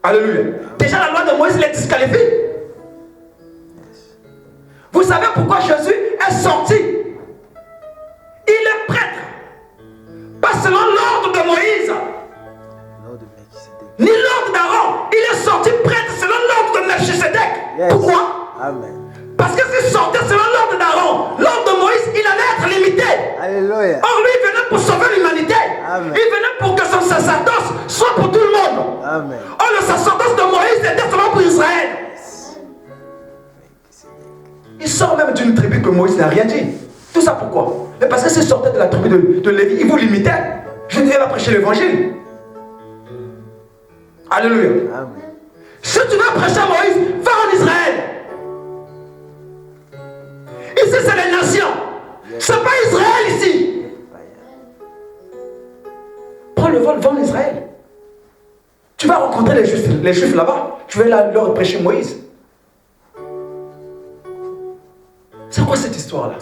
Alléluia. Déjà la loi de Moïse les disqualifie. Vous savez pourquoi Jésus est sorti? Il est prêtre. Pas selon l'ordre de Moïse, ni l'ordre d'Aaron. Il est sorti prêtre selon l'ordre de Melchisedec. Yes. Pourquoi? Amen. Parce que s'il sortait selon l'ordre d'Aaron, l'ordre de Moïse, il allait être limité. Alléluia. Or lui, il venait pour sauver l'humanité. Amen. Il venait pour que son sacerdoce soit pour tout le monde. Amen. Or le sacerdoce de Moïse était seulement pour Israël. Il sort même d'une tribu que Moïse n'a rien dit. Tout ça pourquoi? Mais parce que s'il sortait de la tribu de Lévi, il vous limitait. Je ne viens pas prêcher l'évangile. Alléluia. Amen. Si tu veux prêcher à Moïse, va en Israël. Ici, c'est les nations. Ce n'est pas Israël ici. Prends le vol, va en Israël. Tu vas rencontrer les Juifs là-bas. Tu vas leur prêcher Moïse. C'est quoi cette histoire-là?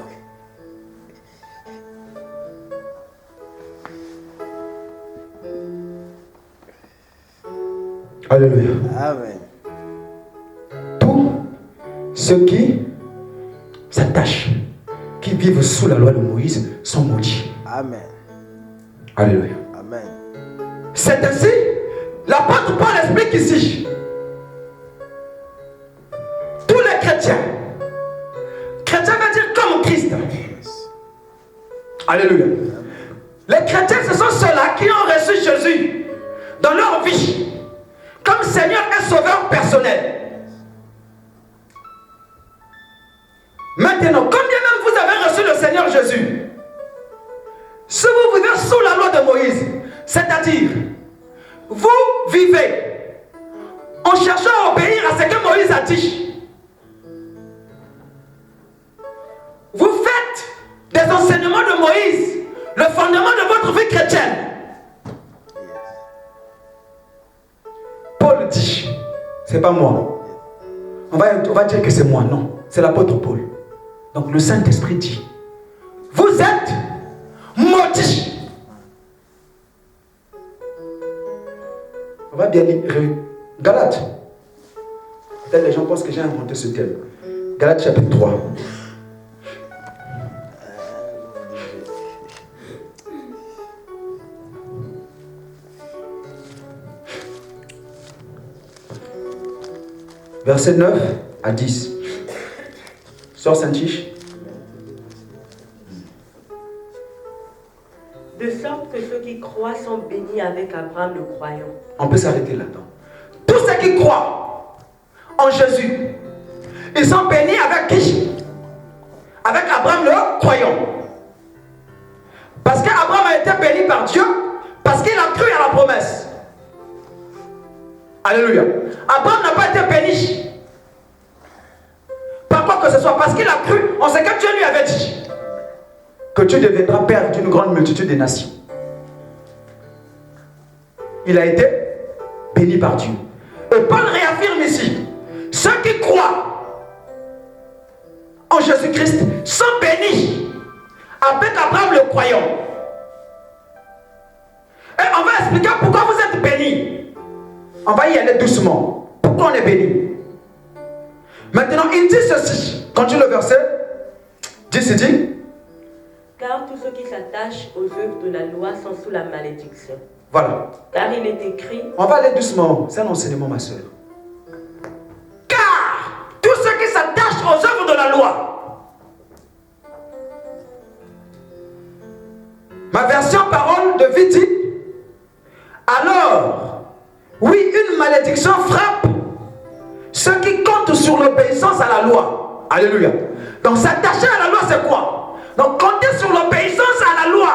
Alléluia. Amen. Tous ceux qui s'attachent, qui vivent sous la loi de Moïse, sont maudits. Amen. Alléluia. Amen. C'est ainsi, l'apôtre Paul explique ici. Tous les chrétiens, chrétien veut dire comme Christ. Alléluia. Les chrétiens, ce sont ceux-là qui ont reçu Jésus dans leur vie comme Seigneur et Sauveur personnel. Maintenant, combien même vous avez reçu le Seigneur Jésus, si vous vivez sous la loi de Moïse, c'est-à-dire, vous vivez en cherchant à obéir à ce que Moïse a dit, vous faites des enseignements de Moïse le fondement de votre vie chrétienne. Paul dit, c'est pas moi. On va dire que c'est moi, non. C'est l'apôtre Paul. Donc le Saint-Esprit dit, vous êtes maudits. On va bien lire Galates. Peut-être les gens pensent que j'ai inventé ce thème. Galates chapitre 3. Verset 9 à 10. Sors Saint-Tiche. De sorte que ceux qui croient sont bénis avec Abraham le croyant. On peut s'arrêter là-dedans. Tous ceux qui croient en Jésus, ils sont bénis avec qui? Avec Abraham le croyant. Parce qu'Abraham a été béni par Dieu, parce qu'il a cru à la promesse. Alléluia. Abraham n'a pas été béni par quoi que ce soit, parce qu'il a cru en ce que Dieu lui avait dit, que tu deviendras père d'une grande multitude de nations. Il a été béni par Dieu. Et Paul réaffirme ici, ceux qui croient en Jésus-Christ sont bénis avec Abraham le croyant. Et on va expliquer pourquoi vous êtes bénis. On va y aller doucement. Pourquoi on est béni? Maintenant, il dit ceci. Continue le verset. 10, il dit. Car tous ceux qui s'attachent aux œuvres de la loi sont sous la malédiction. Voilà. Car il est écrit. On va aller doucement. C'est un enseignement, ma soeur. Car tous ceux qui s'attachent aux œuvres de la loi Ma version parole de vie dit, alors, oui, une malédiction frappe ceux qui comptent sur l'obéissance à la loi. Alléluia. Donc s'attacher à la loi, c'est quoi? Donc compter sur l'obéissance à la loi.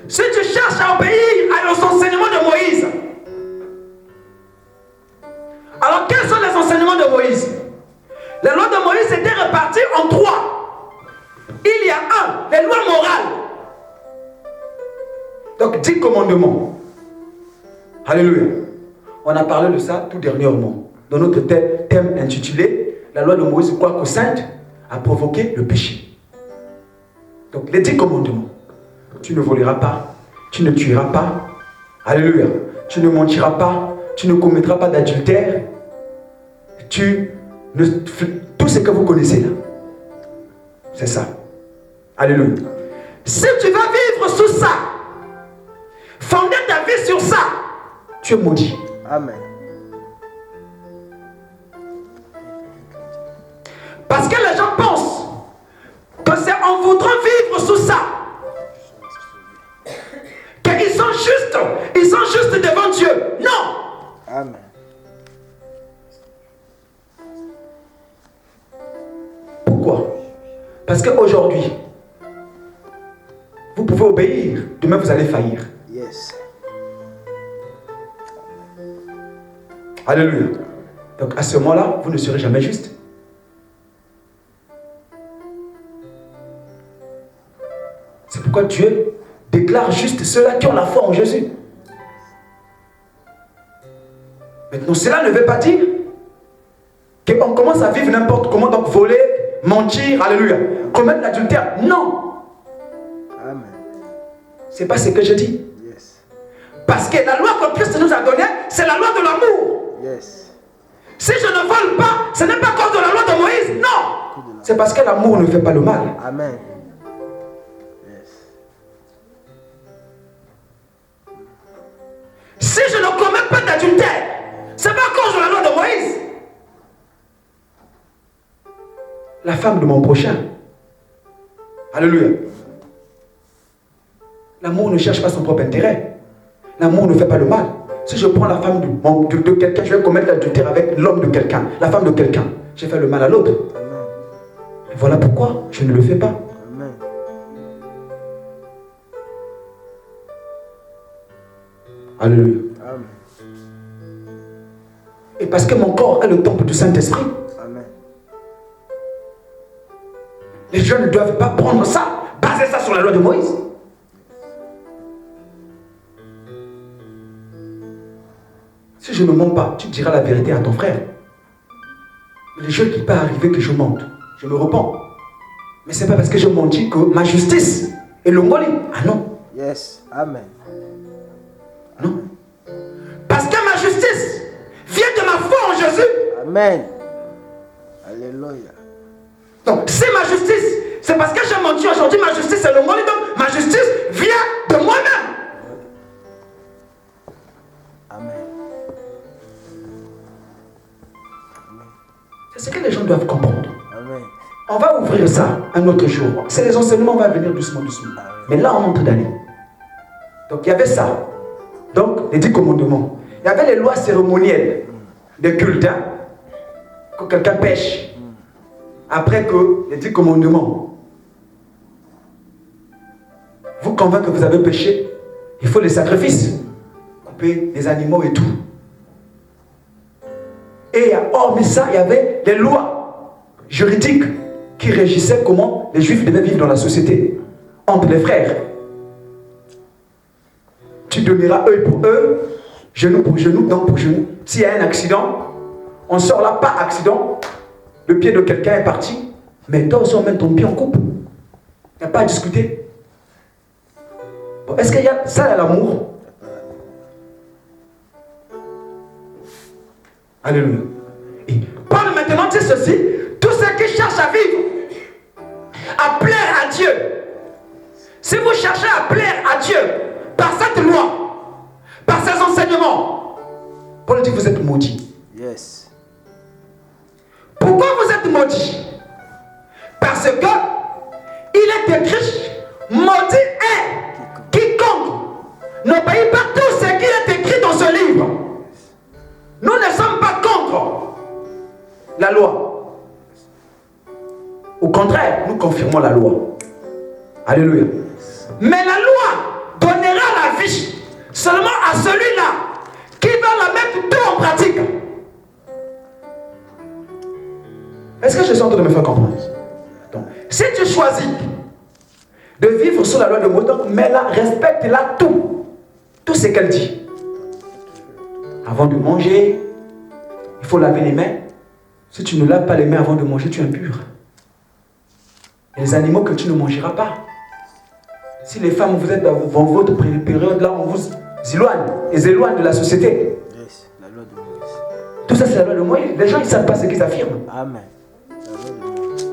Si tu cherches à obéir aux enseignements de Moïse, alors quels sont les enseignements de Moïse? Les lois de Moïse étaient réparties en 3. Il y a les lois morales. Donc 10 commandements. Alléluia. On a parlé de ça tout dernièrement. Dans notre thème intitulé la loi de Moïse, quoique sainte, a provoqué le péché. Donc les 10 commandements. Tu ne voleras pas, tu ne tueras pas, alléluia, tu ne mentiras pas, tu ne commettras pas d'adultère, tout ce que vous connaissez là. C'est ça. Alléluia. Si tu vas vivre sous ça, fonder ta vie sur ça, tu es maudit. Amen. Parce que les gens pensent que c'est en voulant vivre sous ça qu'ils sont justes devant Dieu. Non. Amen. Pourquoi? Parce qu'aujourd'hui, vous pouvez obéir, demain vous allez faillir. Yes. Alléluia. Donc à ce moment-là, vous ne serez jamais juste. C'est pourquoi Dieu déclare juste ceux-là qui ont la foi en Jésus. Maintenant, cela ne veut pas dire qu'on commence à vivre n'importe comment, donc voler, mentir, alléluia, commettre l'adultère. Non. Amen. C'est pas ce que je dis. Yes. Parce que la loi que Christ nous a donnée, c'est la loi de l'amour. Yes. Si je ne vole pas, ce n'est pas à cause de la loi de Moïse, non. C'est parce que l'amour ne fait pas le mal. Amen. Yes. Si je ne commets pas d'adultère, c'est pas à cause de la loi de Moïse. La femme de mon prochain. Alléluia. L'amour ne cherche pas son propre intérêt. L'amour ne fait pas le mal. Si je prends la femme de quelqu'un, je vais commettre l'adultère avec l'homme de quelqu'un, la femme de quelqu'un. J'ai fait le mal à l'autre. Et voilà pourquoi je ne le fais pas. Amen. Alléluia. Amen. Et parce que mon corps est le temple du Saint-Esprit, Amen. les gens ne doivent pas prendre ça, baser ça sur la loi de Moïse. Si je ne mens pas, tu diras la vérité à ton frère. Mais les choses qui peuvent arriver que je mente, je me repens. Mais ce n'est pas parce que je menti que ma justice est le moli. Ah non. Yes. Amen. Non. Parce que ma justice vient de ma foi en Jésus. Amen. Alléluia. Donc, si ma justice, c'est parce que j'ai menti aujourd'hui, ma justice est le moli. Donc, ma justice vient de moi-même. Amen. C'est ce que les gens doivent comprendre. Amen. On va ouvrir ça un autre jour. C'est les enseignements, on va venir doucement, doucement. Mais là, on entre d'aller. Donc, il y avait ça. Donc, les 10 commandements. Il y avait les lois cérémonielles de culte. Hein? Que quelqu'un pêche. Après que les 10 commandements vous convainquent que vous avez péché, il faut les sacrifices. Couper les animaux et tout. Et hormis ça, il y avait les lois juridiques qui régissaient comment les Juifs devaient vivre dans la société, entre les frères. Tu donneras œil pour œil, genou pour genou, dent pour genou. S'il y a un accident, on sort là, pas accident, le pied de quelqu'un est parti, mais toi aussi on met ton pied en coupe. Il n'y a pas à discuter. Bon, est-ce qu'il y a ça à l'amour? Alléluia. Et Paul maintenant dit ceci, tous ceux qui cherchent à vivre, à plaire à Dieu, si vous cherchez à plaire à Dieu par cette loi, par ces enseignements, Paul dit que vous êtes maudits. Yes. Pourquoi vous êtes maudits? Parce que il est écrit, maudit est quiconque n'obéit pas tout ce qui est écrit dans ce livre. Nous ne sommes pas contre la loi. Au contraire, nous confirmons la loi. Alléluia. Mais la loi donnera la vie seulement à celui-là qui va la mettre tout en pratique. Est-ce que je suis en train de me faire comprendre? Donc, si tu choisis de vivre sous la loi de Moïse, mets-la, respecte-la tout ce qu'elle dit. Avant de manger, il faut laver les mains. Si tu ne laves pas les mains avant de manger, tu es impur. Et les animaux que tu ne mangeras pas. Si les femmes, vous êtes dans votre période là, on vous éloigne de la société. Yes, la loi de Moïse. Tout ça, c'est la loi de Moïse. Les gens, ils ne savent pas ce qu'ils affirment. Amen. La loi de Moïse.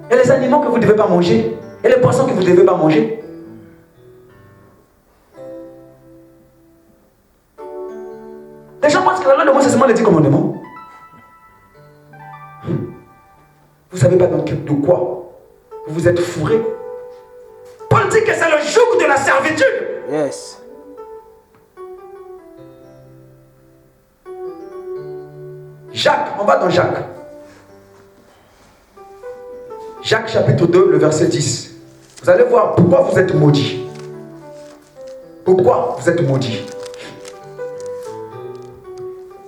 Et les animaux que vous ne devez pas manger. Et les poissons que vous ne devez pas manger. Les gens pensent que la loi de Moïse, c'est seulement les 10 commandements. Vous ne savez pas de quoi vous vous êtes fourré. Paul dit que c'est le joug de la servitude. Yes. Jacques, on va dans Jacques. Jacques chapitre 2, le verset 10. Vous allez voir pourquoi vous êtes maudits. Pourquoi vous êtes maudits.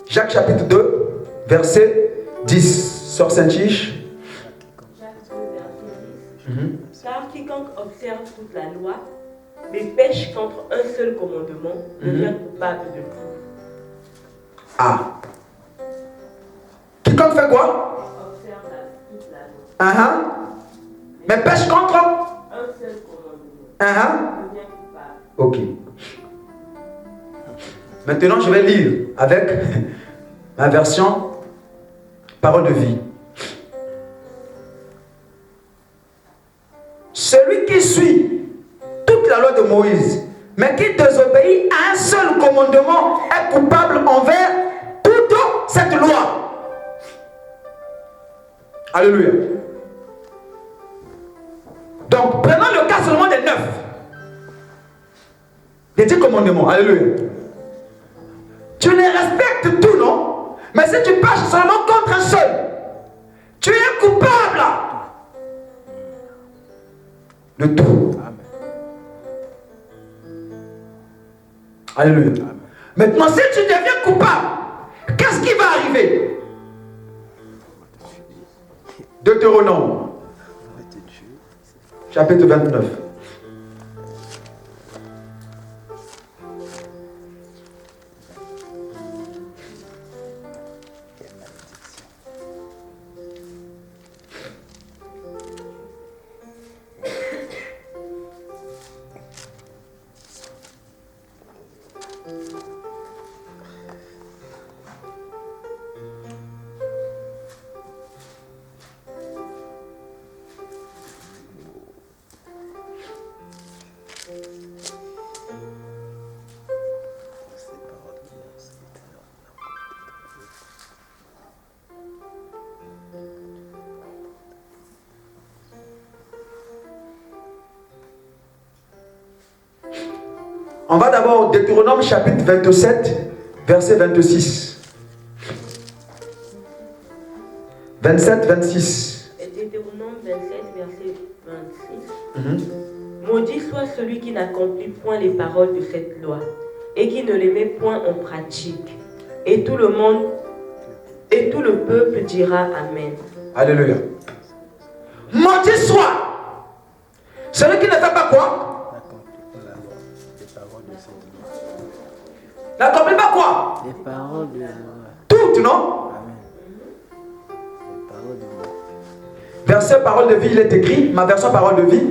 Jacques chapitre 2, verset 10. Sœur Saint-Tiche. Jacques 2, verset 10. Car quiconque observe toute la loi, mais pêche contre un seul commandement, devient coupable de tout. Ah. Quiconque fait quoi? Observe toute la loi. Mais pêche contre Un seul commandement, devient coupable. Ok. Maintenant, je vais lire avec ma version Parole de vie. Celui qui suit toute la loi de Moïse, mais qui désobéit à un seul commandement, est coupable envers toute cette loi. Alléluia. Donc, prenons le cas seulement des 9. Des 10 commandements. Alléluia. Tu les respectes tout, non? Mais si tu pêches seulement contre un seul, tu es coupable de tout. Alléluia. Maintenant, si tu deviens coupable, qu'est-ce qui va arriver? Deutéronome, chapitre 29. On va d'abord Deutéronome chapitre 27, verset 26. 27, 26. Et Deutéronome 27, verset 26. Maudit soit celui qui n'accomplit point les paroles de cette loi et qui ne les met point en pratique. Et tout le monde, et tout le peuple dira Amen. Alléluia. Maudit soit celui qui ne fait pas quoi? N'accomplit pas quoi? Les paroles de la loi. Toutes, non? Amen. Les paroles de loi. Verset parole de vie, il est écrit, ma version parole de vie.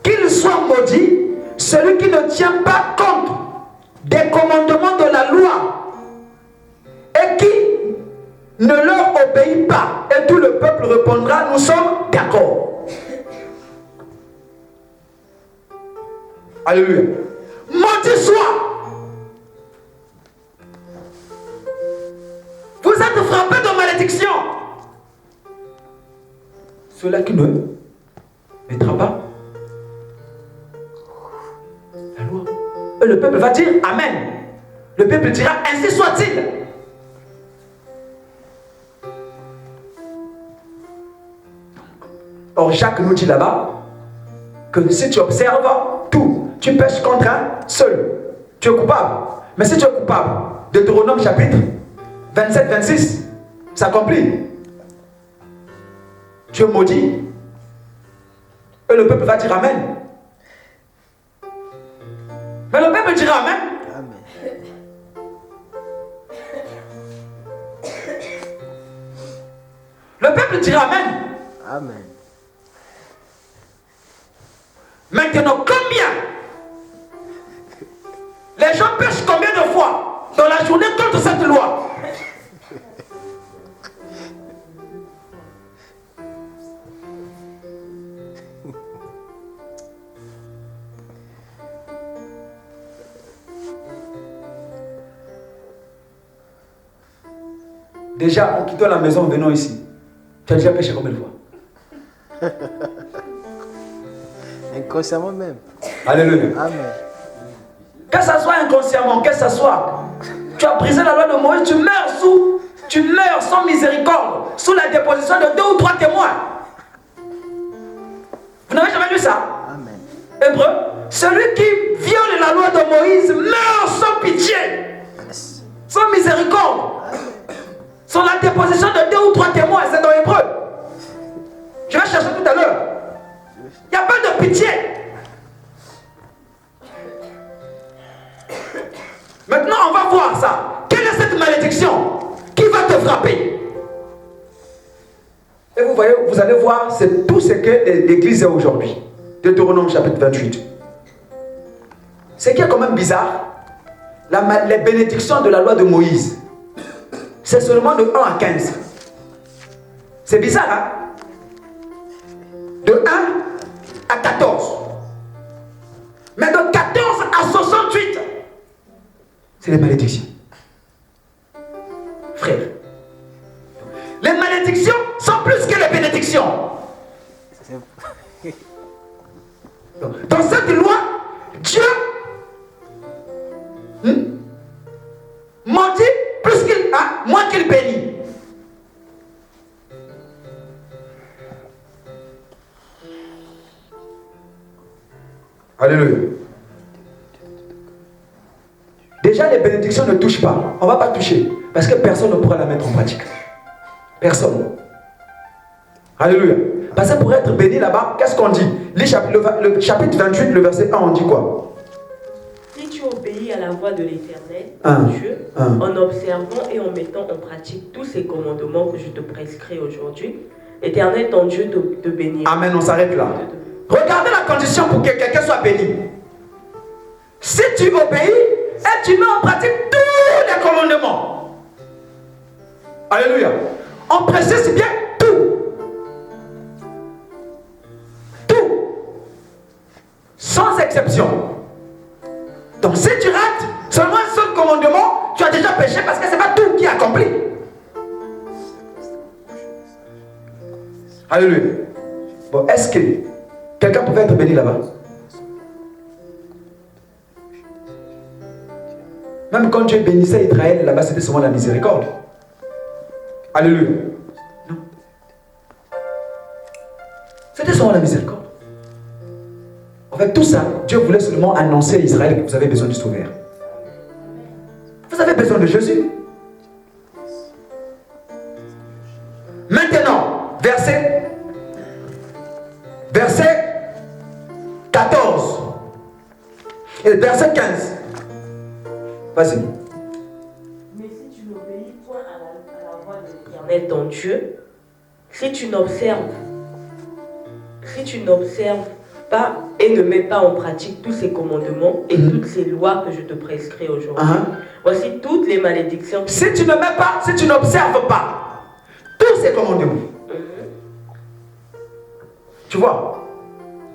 Qu'il soit maudit, celui qui ne tient pas compte des commandements de la loi et qui ne leur obéit pas. Et tout le peuple répondra, nous sommes d'accord. Alléluia. Maudit soit. Vous êtes frappé de malédiction. Ceux-là qui ne mettra pas le peuple va dire Amen. Le peuple dira ainsi soit-il. Or, Jacques nous dit là-bas que si tu observes tout, tu pêches contre un seul. Tu es coupable. Mais si tu es coupable, Deutéronome chapitre 27-26 s'accomplit. Tu es maudit. Et le peuple va dire Amen. Mais le peuple dira Amen. Amen. Le peuple dira Amen. Amen. Maintenant, combien les gens pêchent combien de fois dans la journée contre cette loi? Déjà, en quittant la maison, en venant ici, tu as déjà pêché combien de fois? Inconsciemment même. Alléluia. Amen. Que ça soit inconsciemment, que ça soit, tu as brisé la loi de Moïse, tu meurs sans miséricorde, sous la déposition de 2 ou 3 témoins. Vous n'avez jamais lu ça? Amen. Hébreu, celui qui viole la loi de Moïse meurt sans pitié, Yes. sans miséricorde, sur la déposition de 2 ou 3 témoins. C'est dans Hébreu. Je vais chercher tout à l'heure. Il n'y a pas de pitié. Maintenant, on va voir ça. Quelle est cette malédiction qui va te frapper? Et vous voyez, vous allez voir, c'est tout ce que l'Église est aujourd'hui. Deutéronome chapitre 28. Ce qui est quand même bizarre, les bénédictions de la loi de Moïse, c'est seulement de 1 à 15. C'est bizarre, hein? De 1 à 14. Mais de 14 à 68, c'est les malédictions. Frère, les malédictions sont plus que les bénédictions. Dans cette loi, Dieu maudit plus qu'il a, moins qu'il bénit. Alléluia. Déjà, les bénédictions ne touchent pas. On ne va pas toucher. Parce que personne ne pourra la mettre en pratique. Personne. Alléluia. Parce que pour être béni là-bas, qu'est-ce qu'on dit? Le chapitre 28, le verset 1, on dit quoi? Si tu obéis à la voix de l'Éternel, Dieu, en observant et en mettant en pratique tous ces commandements que je te prescris aujourd'hui, l'Éternel, ton Dieu, te bénira. Amen, on s'arrête là. Regardez la condition pour que quelqu'un soit béni. Si tu obéis et tu mets en pratique tous les commandements. Alléluia. On précise bien tout. Tout. Sans exception. Donc si tu rates seulement un seul commandement, tu as déjà péché parce que ce n'est pas tout qui est accompli. Alléluia. Bon, est-ce que quelqu'un pouvait être béni là-bas? Même quand Dieu bénissait Israël, là-bas, c'était souvent la miséricorde. Alléluia. Non. C'était souvent la miséricorde. En fait, tout ça, Dieu voulait seulement annoncer à Israël que vous avez besoin du Sauveur. Vous avez besoin de Jésus. Maintenant, verset 14 et verset 15. Vas-y. Mais si tu n'obéis point à la voix de l'Éternel ton Dieu, si tu n'observes pas et ne mets pas en pratique tous ces commandements et toutes ces lois que je te prescris aujourd'hui, voici toutes les malédictions. Si tu ne mets pas, si tu n'observes pas tous ces commandements, tu vois,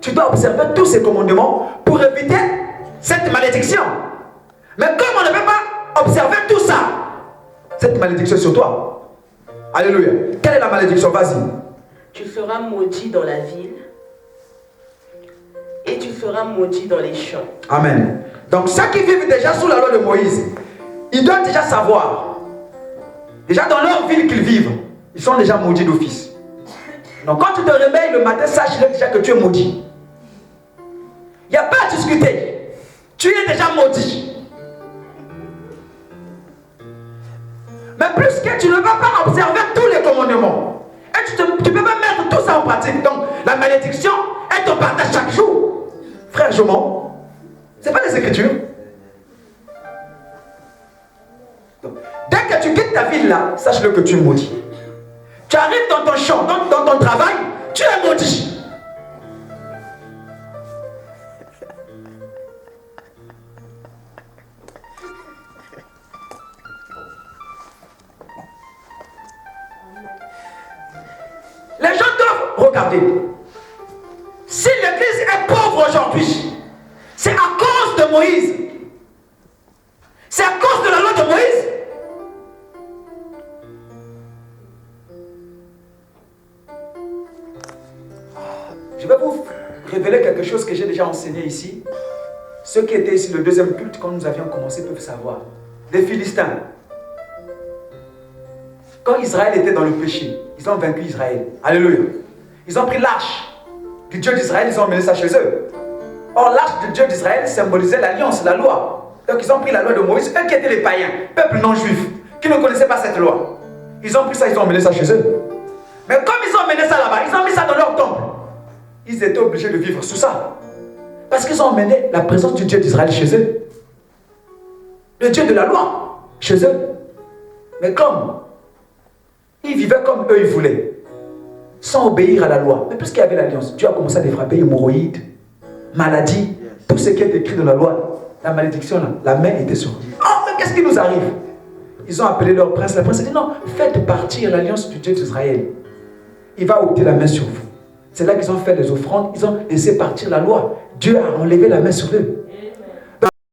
tu dois observer tous ces commandements pour éviter cette malédiction. Mais comme on ne peut pas observer tout ça, cette malédiction sur toi. Alléluia. Quelle est la malédiction? Vas-y. Tu seras maudit dans la ville et tu seras maudit dans les champs. Amen. Donc ceux qui vivent déjà sous la loi de Moïse, ils doivent déjà savoir. Déjà dans leur ville qu'ils vivent, ils sont déjà maudits d'office. Donc quand tu te réveilles le matin, sache déjà que tu es maudit. Il n'y a pas à discuter. Tu es déjà maudit. Mais plus que tu ne vas pas observer tous les commandements. Et tu ne peux pas mettre tout ça en pratique. Donc la malédiction est ton partage chaque jour. Frère, je mens. Ce n'est pas les Écritures. Donc, dès que tu quittes ta ville là, sache-le que tu es maudit. Tu arrives dans ton champ, dans ton travail, tu es maudit. Les gens doivent regarder. Si l'église est pauvre aujourd'hui, c'est à cause de Moïse. C'est à cause de la loi de Moïse. Je vais vous révéler quelque chose que j'ai déjà enseigné ici. Ceux qui étaient ici le deuxième culte, quand nous avions commencé, peuvent savoir. Les Philistins. Quand Israël était dans le péché, ils ont vaincu Israël. Alléluia. Ils ont pris l'arche du Dieu d'Israël, ils ont emmené ça chez eux. Or, l'arche du Dieu d'Israël symbolisait l'alliance, la loi. Donc, ils ont pris la loi de Moïse, eux qui étaient les païens, peuple non juif, qui ne connaissaient pas cette loi. Ils ont pris ça, ils ont emmené ça chez eux. Mais comme ils ont emmené ça là-bas, ils ont mis ça dans leur temple. Ils étaient obligés de vivre sous ça. Parce qu'ils ont emmené la présence du Dieu d'Israël chez eux. Le Dieu de la loi, chez eux. Mais comme ils vivaient comme eux ils voulaient, sans obéir à la loi. Mais puisqu'il y avait l'alliance, Dieu a commencé à les frapper, hémorroïdes, maladies, tout ce qui est écrit dans la loi, la malédiction, là, la main était sur eux. Oh, mais qu'est-ce qui nous arrive? Ils ont appelé leur prince. Le prince a dit non, faites partir l'alliance du Dieu d'Israël. Il va ôter la main sur vous. C'est là qu'ils ont fait les offrandes, ils ont laissé partir la loi. Dieu a enlevé la main sur eux.